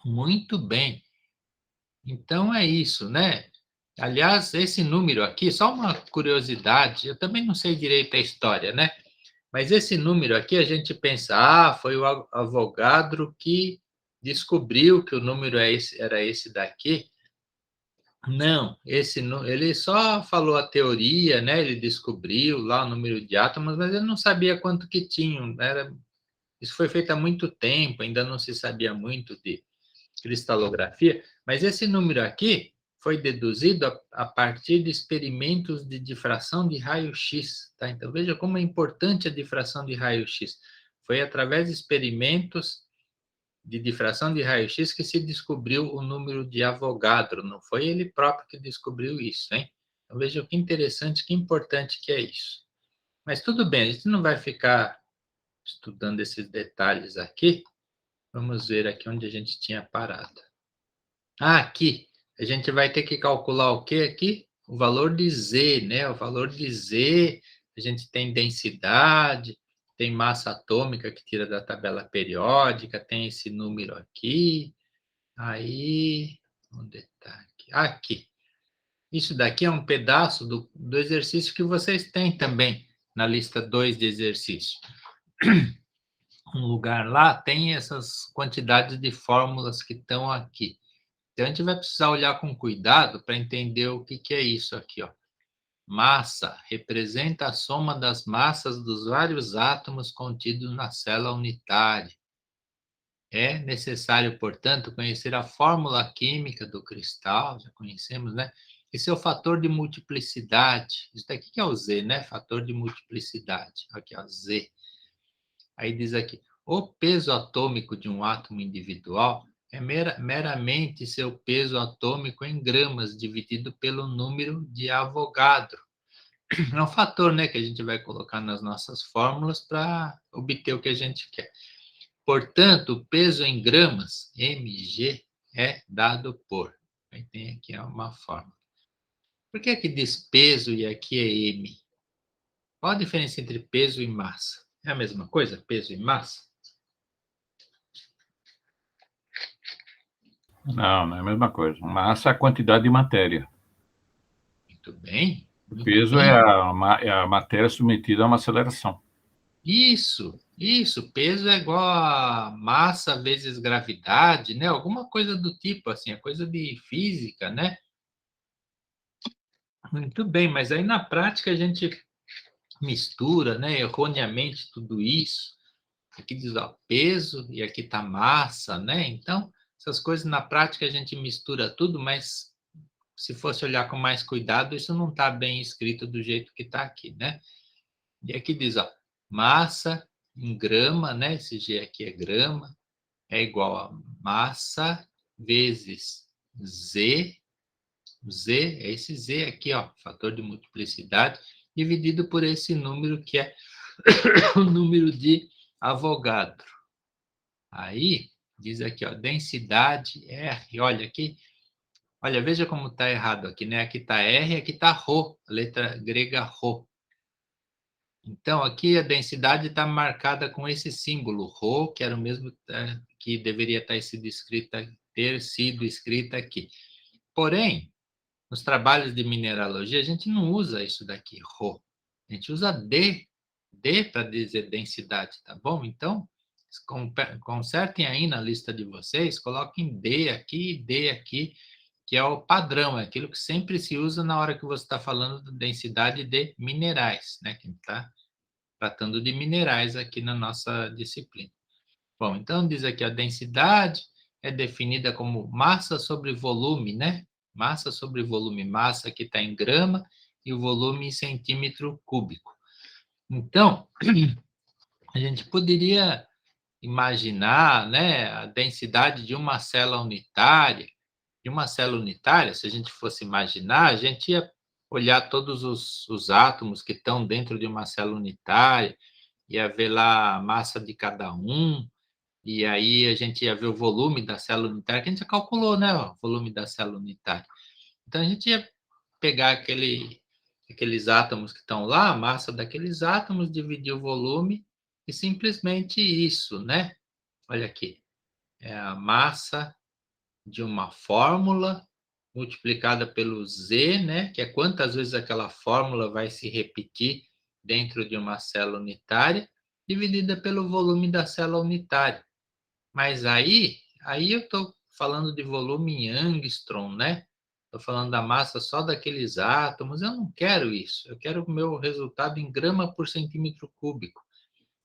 B: Muito bem. Então é isso, né? Aliás, esse número aqui, só uma curiosidade, eu também não sei direito a história, né? Mas esse número aqui a gente pensa, foi o Avogadro que descobriu que o número era esse daqui. Não, ele só falou a teoria, né? Ele descobriu lá o número de átomos, mas ele não sabia quanto que tinham. Isso foi feito há muito tempo, ainda não se sabia muito de cristalografia, mas esse número aqui foi deduzido a partir de experimentos de difração de raio-x, tá? Então, veja como é importante a difração de raio-x. Foi através de experimentos de difração de raio-x que se descobriu o número de Avogadro, não foi ele próprio que descobriu isso, hein? Então, veja que interessante, que importante que é isso. Mas tudo bem, a gente não vai ficar estudando esses detalhes aqui. Vamos ver aqui onde a gente tinha parado. Ah, aqui. A gente vai ter que calcular o que aqui? O valor de Z, né? O valor de Z, a gente tem densidade, tem massa atômica que tira da tabela periódica, tem esse número aqui. Aí, onde está aqui? Aqui. Isso daqui é um pedaço do exercício que vocês têm também na lista 2 de exercício. Um lugar lá tem essas quantidades de fórmulas que estão aqui. Então, a gente vai precisar olhar com cuidado para entender o que é isso aqui, ó. Massa representa a soma das massas dos vários átomos contidos na célula unitária. É necessário, portanto, conhecer a fórmula química do cristal, já conhecemos, né? E seu fator de multiplicidade. Isso daqui que é o Z, né? Fator de multiplicidade. Aqui, ó, Z. Aí diz aqui, o peso atômico de um átomo individual é meramente seu peso atômico em gramas dividido pelo número de Avogadro. É um fator, né, que a gente vai colocar nas nossas fórmulas para obter o que a gente quer. Portanto, o peso em gramas, mg, é dado por. Aí tem aqui uma fórmula. Por que aqui diz peso e aqui é m? Qual a diferença entre peso e massa? É a mesma coisa, peso e massa?
A: Não, não é a mesma coisa. Massa é a quantidade de matéria.
B: Muito bem,
A: O
B: muito
A: peso
B: bem.
A: é a matéria submetida a uma aceleração.
B: Isso. Peso é igual a massa vezes gravidade, né? Alguma coisa do tipo, assim, é coisa de física, né? Muito bem, mas aí na prática a gente mistura, né, erroneamente tudo isso. Aqui diz, ó, peso e aqui tá massa, né? Então, essas coisas na prática a gente mistura tudo, mas se fosse olhar com mais cuidado, isso não está bem escrito do jeito que está aqui, né? E aqui diz, ó, massa em grama, né? Esse G aqui é grama, é igual a massa vezes Z. Z é esse Z aqui, ó, fator de multiplicidade, dividido por esse número que é o número de Avogadro. Aí, diz aqui, ó, densidade R. Olha aqui, olha, veja como está errado aqui, né? Aqui está R, aqui está Rho, a letra grega Rho. Então, aqui a densidade está marcada com esse símbolo, Rho, que era o mesmo que deveria ter sido escrita aqui. Porém, nos trabalhos de mineralogia, a gente não usa isso daqui, Rho. A gente usa D para dizer densidade, tá bom? Então, consertem aí na lista de vocês, coloquem D aqui, que é o padrão, é aquilo que sempre se usa na hora que você está falando de densidade de minerais, né? Que está tratando de minerais aqui na nossa disciplina. Bom, então diz aqui a densidade é definida como massa sobre volume, né? Massa sobre volume, massa que está em grama e o volume em centímetro cúbico. Então, a gente poderia imaginar, né, a densidade de uma célula unitária. De uma célula unitária, se a gente fosse imaginar, a gente ia olhar todos os átomos que estão dentro de uma célula unitária, ia ver lá a massa de cada um, e aí a gente ia ver o volume da célula unitária, que a gente já calculou, né, o volume da célula unitária. Então, a gente ia pegar aqueles átomos que estão lá, a massa daqueles átomos, dividir o volume, e simplesmente isso, né? Olha aqui, é a massa de uma fórmula multiplicada pelo Z, né? Que é quantas vezes aquela fórmula vai se repetir dentro de uma célula unitária, dividida pelo volume da célula unitária. Mas aí eu estou falando de volume em angstrom, né? Estou falando da massa só daqueles átomos. Eu não quero isso. Eu quero o meu resultado em grama por centímetro cúbico.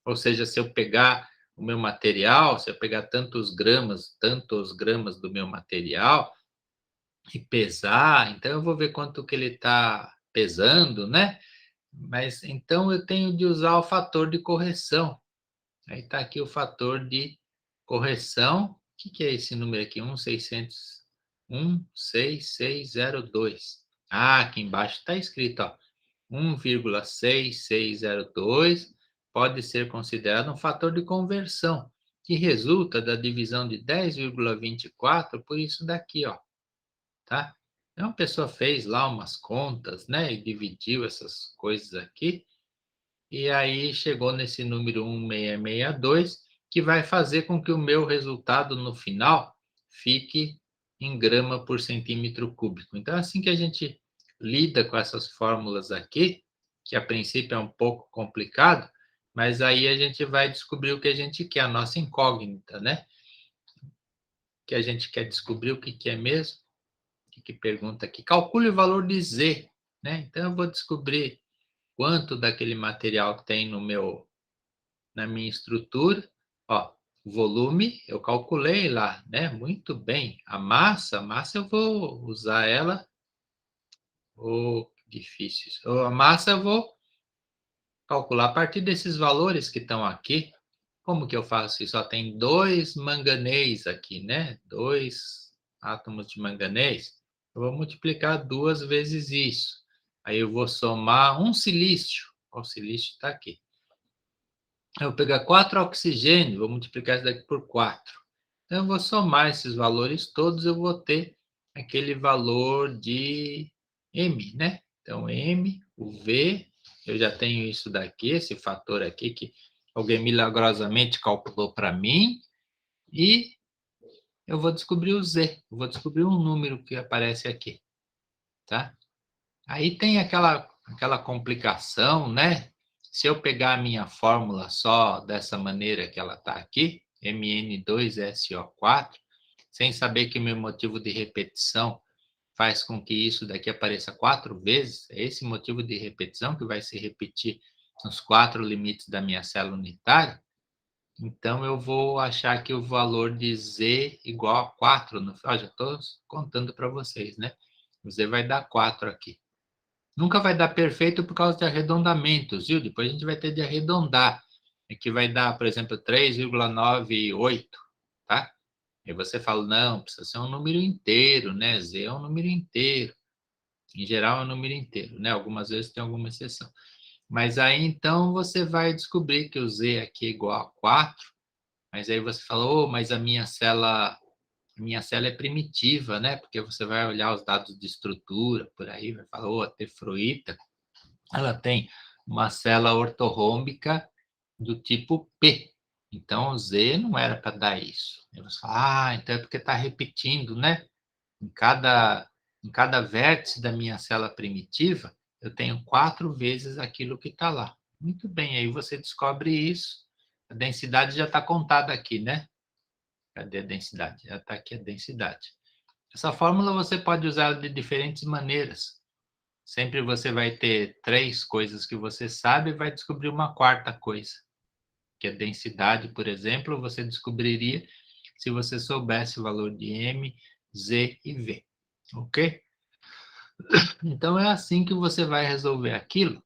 B: Ou seja, se eu pegar o meu material, se eu pegar tantos gramas do meu material e pesar, então eu vou ver quanto que ele está pesando, né? Mas então eu tenho de usar o fator de correção. Aí está aqui o fator de correção. O que é esse número aqui? 16602. Ah, aqui embaixo está escrito, ó, 1,6602 pode ser considerado um fator de conversão, que resulta da divisão de 10,24 por isso daqui, ó, tá? Então, a pessoa fez lá umas contas, né, e dividiu essas coisas aqui, e aí chegou nesse número 1662, que vai fazer com que o meu resultado no final fique em grama por centímetro cúbico. Então, é assim que a gente lida com essas fórmulas aqui, que a princípio é um pouco complicado, mas aí a gente vai descobrir o que a gente quer, a nossa incógnita, né? Que a gente quer descobrir o que é mesmo. O que pergunta aqui? Calcule o valor de Z, né? Então, eu vou descobrir quanto daquele material tem na minha estrutura. Ó, volume, eu calculei lá, né? Muito bem. A massa eu vou usar ela. Oh, difícil. A massa eu vou calcular a partir desses valores que estão aqui. Como que eu faço isso? Só tem 2 manganês aqui, né? 2 átomos de manganês. Eu vou multiplicar 2 vezes isso. Aí eu vou somar um silício. O silício está aqui. Eu vou pegar 4 oxigênio, vou multiplicar isso daqui por 4. Então, eu vou somar esses valores todos, eu vou ter aquele valor de M, né? Então, M, o V, eu já tenho isso daqui, esse fator aqui que alguém milagrosamente calculou para mim, e eu vou descobrir o Z, eu vou descobrir um número que aparece aqui, tá? Aí tem aquela complicação, né? Se eu pegar a minha fórmula só dessa maneira que ela está aqui, Mn2SO4, sem saber que o meu motivo de repetição faz com que isso daqui apareça 4 vezes, é esse motivo de repetição que vai se repetir nos 4 limites da minha célula unitária, então eu vou achar que o valor de Z igual a 4, já estou contando para vocês, né? O Z vai dar 4 aqui. Nunca vai dar perfeito por causa de arredondamentos, viu? Depois a gente vai ter de arredondar, que vai dar, por exemplo, 3,98, tá? E você fala, não, precisa ser um número inteiro, né? Z é um número inteiro. Em geral é um número inteiro, né? Algumas vezes tem alguma exceção. Mas aí, então, você vai descobrir que o Z aqui é igual a 4, mas aí você fala, oh, mas a minha célula é primitiva, né? Porque você vai olhar os dados de estrutura, por aí, vai falar, oh, a tefroíta, ela tem uma célula ortorrômbica do tipo P. Então, o Z não era para dar isso. Aí você fala, então é porque está repetindo, né? Em cada vértice da minha célula primitiva, eu tenho 4 vezes aquilo que está lá. Muito bem, aí você descobre isso. A densidade já está contada aqui, né? Cadê a densidade? Já está aqui a densidade. Essa fórmula você pode usar de diferentes maneiras. Sempre você vai ter 3 coisas que você sabe e vai descobrir uma quarta coisa. Que a densidade, por exemplo, você descobriria se você soubesse o valor de M, Z e V. Ok? Então, é assim que você vai resolver aquilo.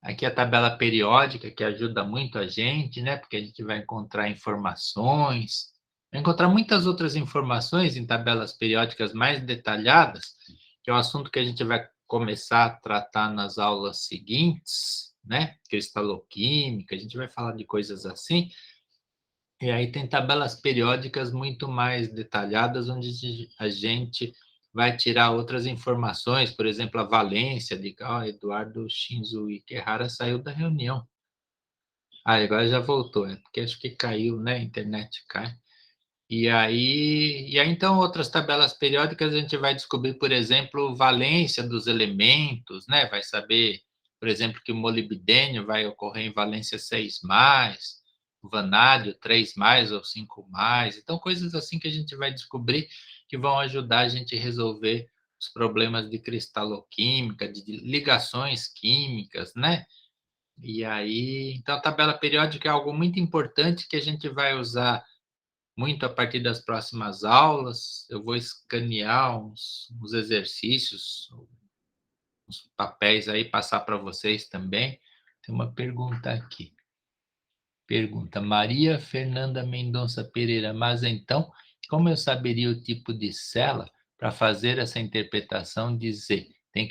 B: Aqui a tabela periódica, que ajuda muito a gente, né? Porque a gente vai encontrar informações, vai encontrar muitas outras informações em tabelas periódicas mais detalhadas, que é o assunto que a gente vai começar a tratar nas aulas seguintes, né? Cristaloquímica, a gente vai falar de coisas assim. E aí tem tabelas periódicas muito mais detalhadas, onde a gente vai tirar outras informações, por exemplo, a valência de Eduardo Shinzo Ikehara saiu da reunião. Agora já voltou, porque acho que caiu, né? A internet cai. E aí então outras tabelas periódicas a gente vai descobrir, por exemplo, valência dos elementos, né? Vai saber, por exemplo, que o molibdênio vai ocorrer em valência 6+, o vanádio 3+ ou 5+. Então, coisas assim que a gente vai descobrir que vão ajudar a gente a resolver os problemas de cristaloquímica, de ligações químicas, né? E aí, então a tabela periódica é algo muito importante que a gente vai usar muito a partir das próximas aulas. Eu vou escanear uns exercícios, uns papéis aí, passar para vocês também. Tem uma pergunta aqui. Pergunta, Maria Fernanda Mendonça Pereira, mas então, como eu saberia o tipo de célula para fazer essa interpretação de Z? Tem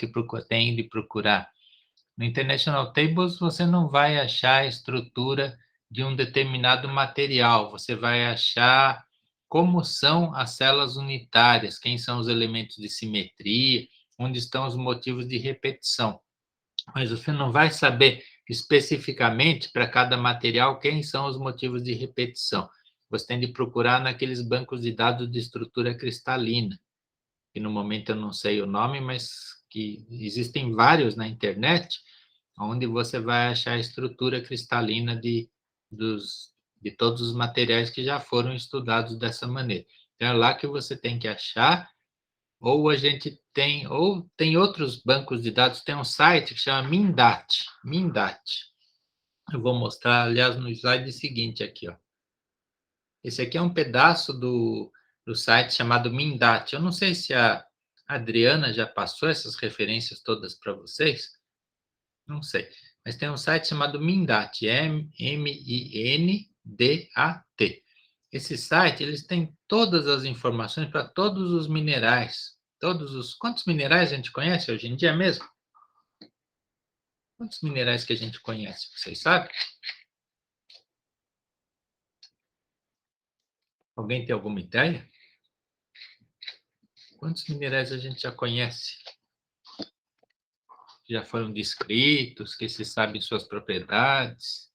B: de procurar No International Tables, você não vai achar a estrutura de um determinado material, você vai achar como são as células unitárias, quem são os elementos de simetria, onde estão os motivos de repetição. Mas você não vai saber especificamente para cada material quem são os motivos de repetição. Você tem de procurar naqueles bancos de dados de estrutura cristalina, que no momento eu não sei o nome, mas que existem vários na internet, onde você vai achar a estrutura cristalina de todos os materiais que já foram estudados dessa maneira. Então, é lá que você tem que achar, ou tem outros bancos de dados, tem um site que chama Mindat. Eu vou mostrar, aliás, no slide seguinte aqui, ó. Esse aqui é um pedaço do site chamado Mindat. Eu não sei se a Adriana já passou essas referências todas para vocês, não sei. Mas tem um site chamado Mindat, M-I-N-D-A-T. Esse site, eles têm todas as informações para todos os minerais. Quantos minerais a gente conhece hoje em dia mesmo? Quantos minerais que a gente conhece? Vocês sabem? Alguém tem alguma ideia? Quantos minerais a gente já conhece? Já foram descritos, que se sabem suas propriedades?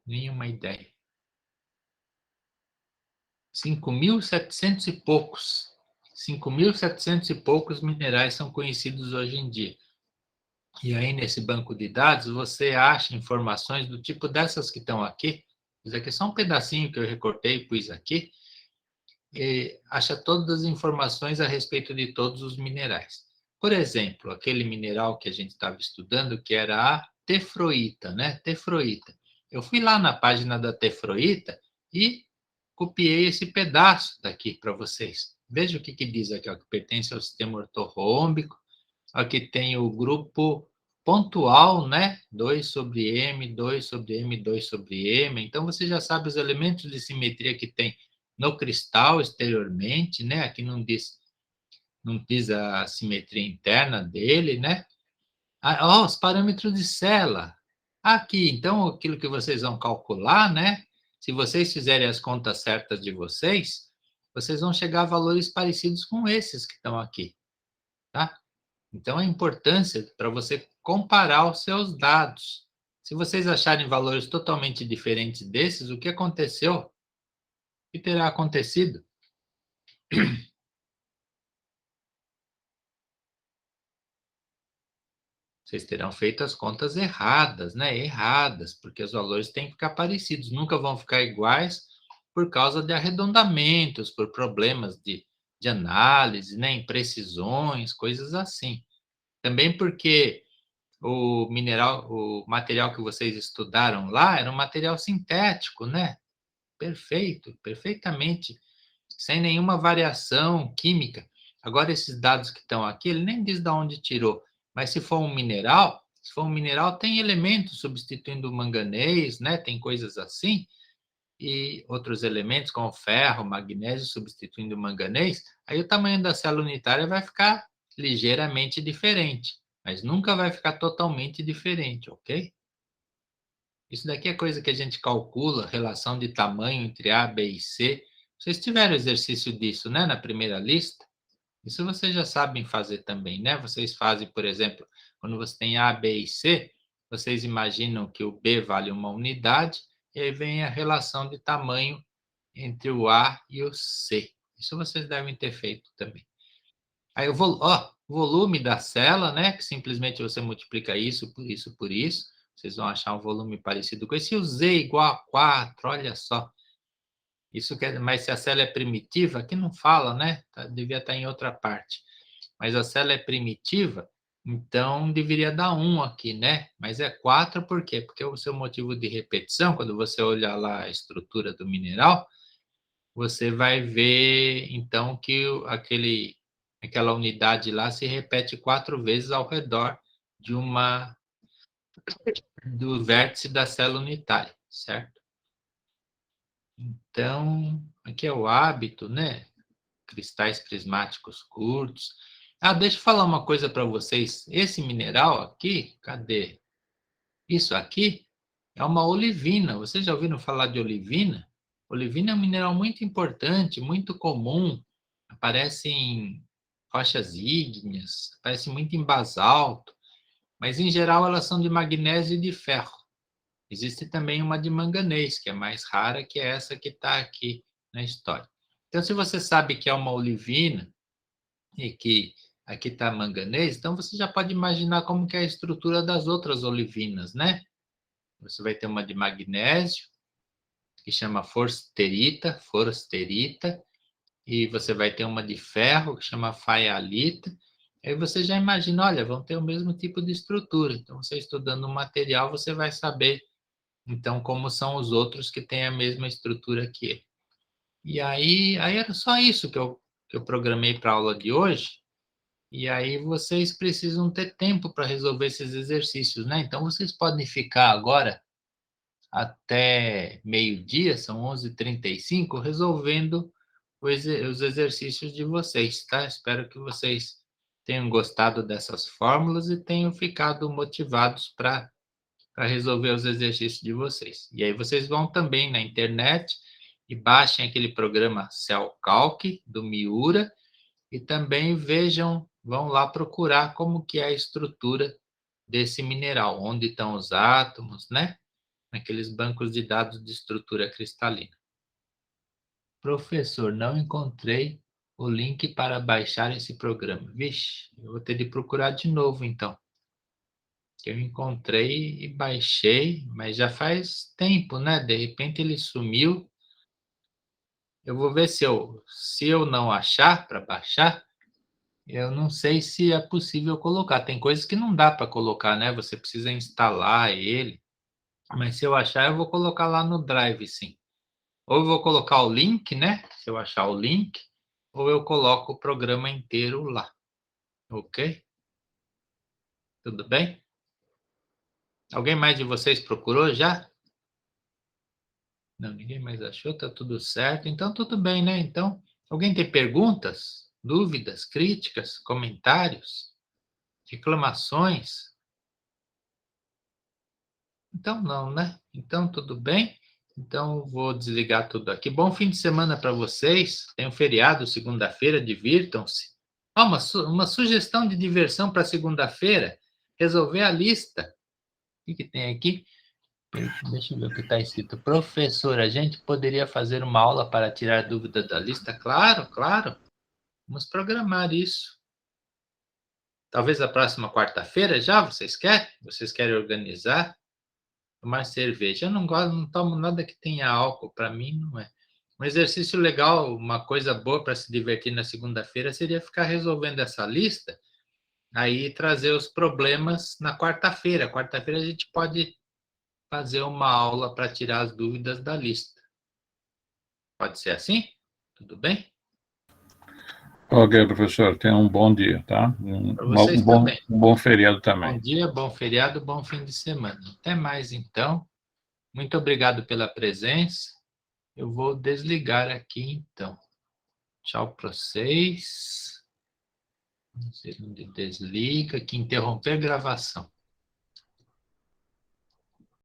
B: Nenhuma ideia. 5.700 e poucos. 5.700 e poucos minerais são conhecidos hoje em dia. E aí, nesse banco de dados, você acha informações do tipo dessas que estão aqui. Isso aqui é só um pedacinho que eu recortei e pus aqui. E acha todas as informações a respeito de todos os minerais. Por exemplo, aquele mineral que a gente estava estudando, que era a tefroíta, né? Tefroíta. Eu fui lá na página da tefroíta e copiei esse pedaço daqui para vocês. Veja o que diz aqui, ó, que pertence ao sistema ortorrômbico. Aqui tem o grupo pontual, né? 2 sobre M, 2 sobre M, 2 sobre M. Então, você já sabe os elementos de simetria que tem no cristal exteriormente, né? Aqui não diz a simetria interna dele, né? Ah, os parâmetros de cela. Aqui, então, aquilo que vocês vão calcular, né? Se vocês fizerem as contas certas de vocês, vocês vão chegar a valores parecidos com esses que estão aqui, tá? Então, a importância para você comparar os seus dados. Se vocês acharem valores totalmente diferentes desses, o que aconteceu? O que terá acontecido? Vocês terão feito as contas erradas, né? Erradas, porque os valores têm que ficar parecidos, nunca vão ficar iguais por causa de arredondamentos, por problemas de análise, né? Imprecisões, coisas assim. Também porque o material que vocês estudaram lá era um material sintético, né? Perfeito, perfeitamente, sem nenhuma variação química. Agora, esses dados que estão aqui, ele nem diz de onde tirou, mas se for um mineral, tem elementos substituindo o manganês, né? Tem coisas assim, e outros elementos como ferro, magnésio substituindo o manganês, aí o tamanho da célula unitária vai ficar ligeiramente diferente, mas nunca vai ficar totalmente diferente, ok? Isso daqui é coisa que a gente calcula, relação de tamanho entre A, B e C. Vocês tiveram exercício disso, né, na primeira lista? Isso vocês já sabem fazer também, né? Vocês fazem, por exemplo, quando você tem A, B e C, vocês imaginam que o B vale uma unidade, e aí vem a relação de tamanho entre o A e o C. Isso vocês devem ter feito também. Aí o volume da célula, né? Que simplesmente você multiplica isso por isso por isso. Vocês vão achar um volume parecido com esse. E o Z igual a 4, olha só. Isso quer, mas se a célula é primitiva, aqui não fala, né? Devia estar em outra parte. Mas a célula é primitiva, então deveria dar 1 aqui, né? Mas é 4 por quê? Porque o seu motivo de repetição, quando você olhar lá a estrutura do mineral, você vai ver, então, que aquela unidade lá se repete 4 vezes ao redor do vértice da célula unitária, certo? Então, aqui é o hábito, né? Cristais prismáticos curtos. Deixa eu falar uma coisa para vocês. Esse mineral aqui, cadê? Isso aqui é uma olivina. Vocês já ouviram falar de olivina? Olivina é um mineral muito importante, muito comum. Aparece em rochas ígneas, aparece muito em basalto, mas em geral elas são de magnésio e de ferro. Existe também uma de manganês, que é mais rara, que é essa que está aqui na história. Então, se você sabe que é uma olivina e que aqui está manganês, então você já pode imaginar como que é a estrutura das outras olivinas, né? Você vai ter uma de magnésio, que chama forsterita, e você vai ter uma de ferro, que chama faialita. Aí você já imagina, olha, vão ter o mesmo tipo de estrutura. Então, você estudando o material, você vai saber, então, como são os outros que têm a mesma estrutura que ele. E aí era só isso que eu programei para a aula de hoje. E aí vocês precisam ter tempo para resolver esses exercícios, né? Então, vocês podem ficar agora até meio-dia, são 11h35, resolvendo os exercícios de vocês, tá? Espero que vocês tenham gostado dessas fórmulas e tenham ficado motivados para resolver os exercícios de vocês. E aí vocês vão também na internet e baixem aquele programa CellCalc do Miura e também vão lá procurar como que é a estrutura desse mineral, onde estão os átomos, né? Naqueles bancos de dados de estrutura cristalina. Professor, não encontrei o link para baixar esse programa. Vixe, eu vou ter de procurar de novo, então. Eu encontrei e baixei, mas já faz tempo, né? De repente ele sumiu. Eu vou ver se eu não achar para baixar, eu não sei se é possível colocar. Tem coisas que não dá para colocar, né? Você precisa instalar ele. Mas se eu achar, eu vou colocar lá no Drive, sim. Ou eu vou colocar o link, né? Se eu achar o link, ou eu coloco o programa inteiro lá. Ok? Tudo bem? Alguém mais de vocês procurou já? Não, ninguém mais achou, tá tudo certo. Então, tudo bem, né? Então, alguém tem perguntas, dúvidas, críticas, comentários, reclamações? Então, não, né? Então, tudo bem. Então, vou desligar tudo aqui. Bom fim de semana para vocês. Tem um feriado segunda-feira, divirtam-se. Uma sugestão de diversão para segunda-feira: resolver a lista. O que tem aqui? Deixa eu ver o que está escrito. Professor, a gente poderia fazer uma aula para tirar dúvida da lista? Claro, claro. Vamos programar isso. Talvez a próxima quarta-feira já, vocês querem? Vocês querem organizar? Tomar cerveja. Eu não gosto, não tomo nada que tenha álcool. Para mim, não é. Um exercício legal, uma coisa boa para se divertir na segunda-feira seria ficar resolvendo essa lista, aí trazer os problemas na quarta-feira. Quarta-feira a gente pode fazer uma aula para tirar as dúvidas da lista. Pode ser assim? Tudo bem?
A: Ok, professor, tenha um bom dia, tá?
B: Para vocês também.
A: Um bom feriado
B: Bom
A: também.
B: dia, bom feriado, bom fim de semana. Até mais, então. Muito obrigado pela presença. Eu vou desligar aqui, então. Tchau para vocês. Desliga, que interromper a gravação.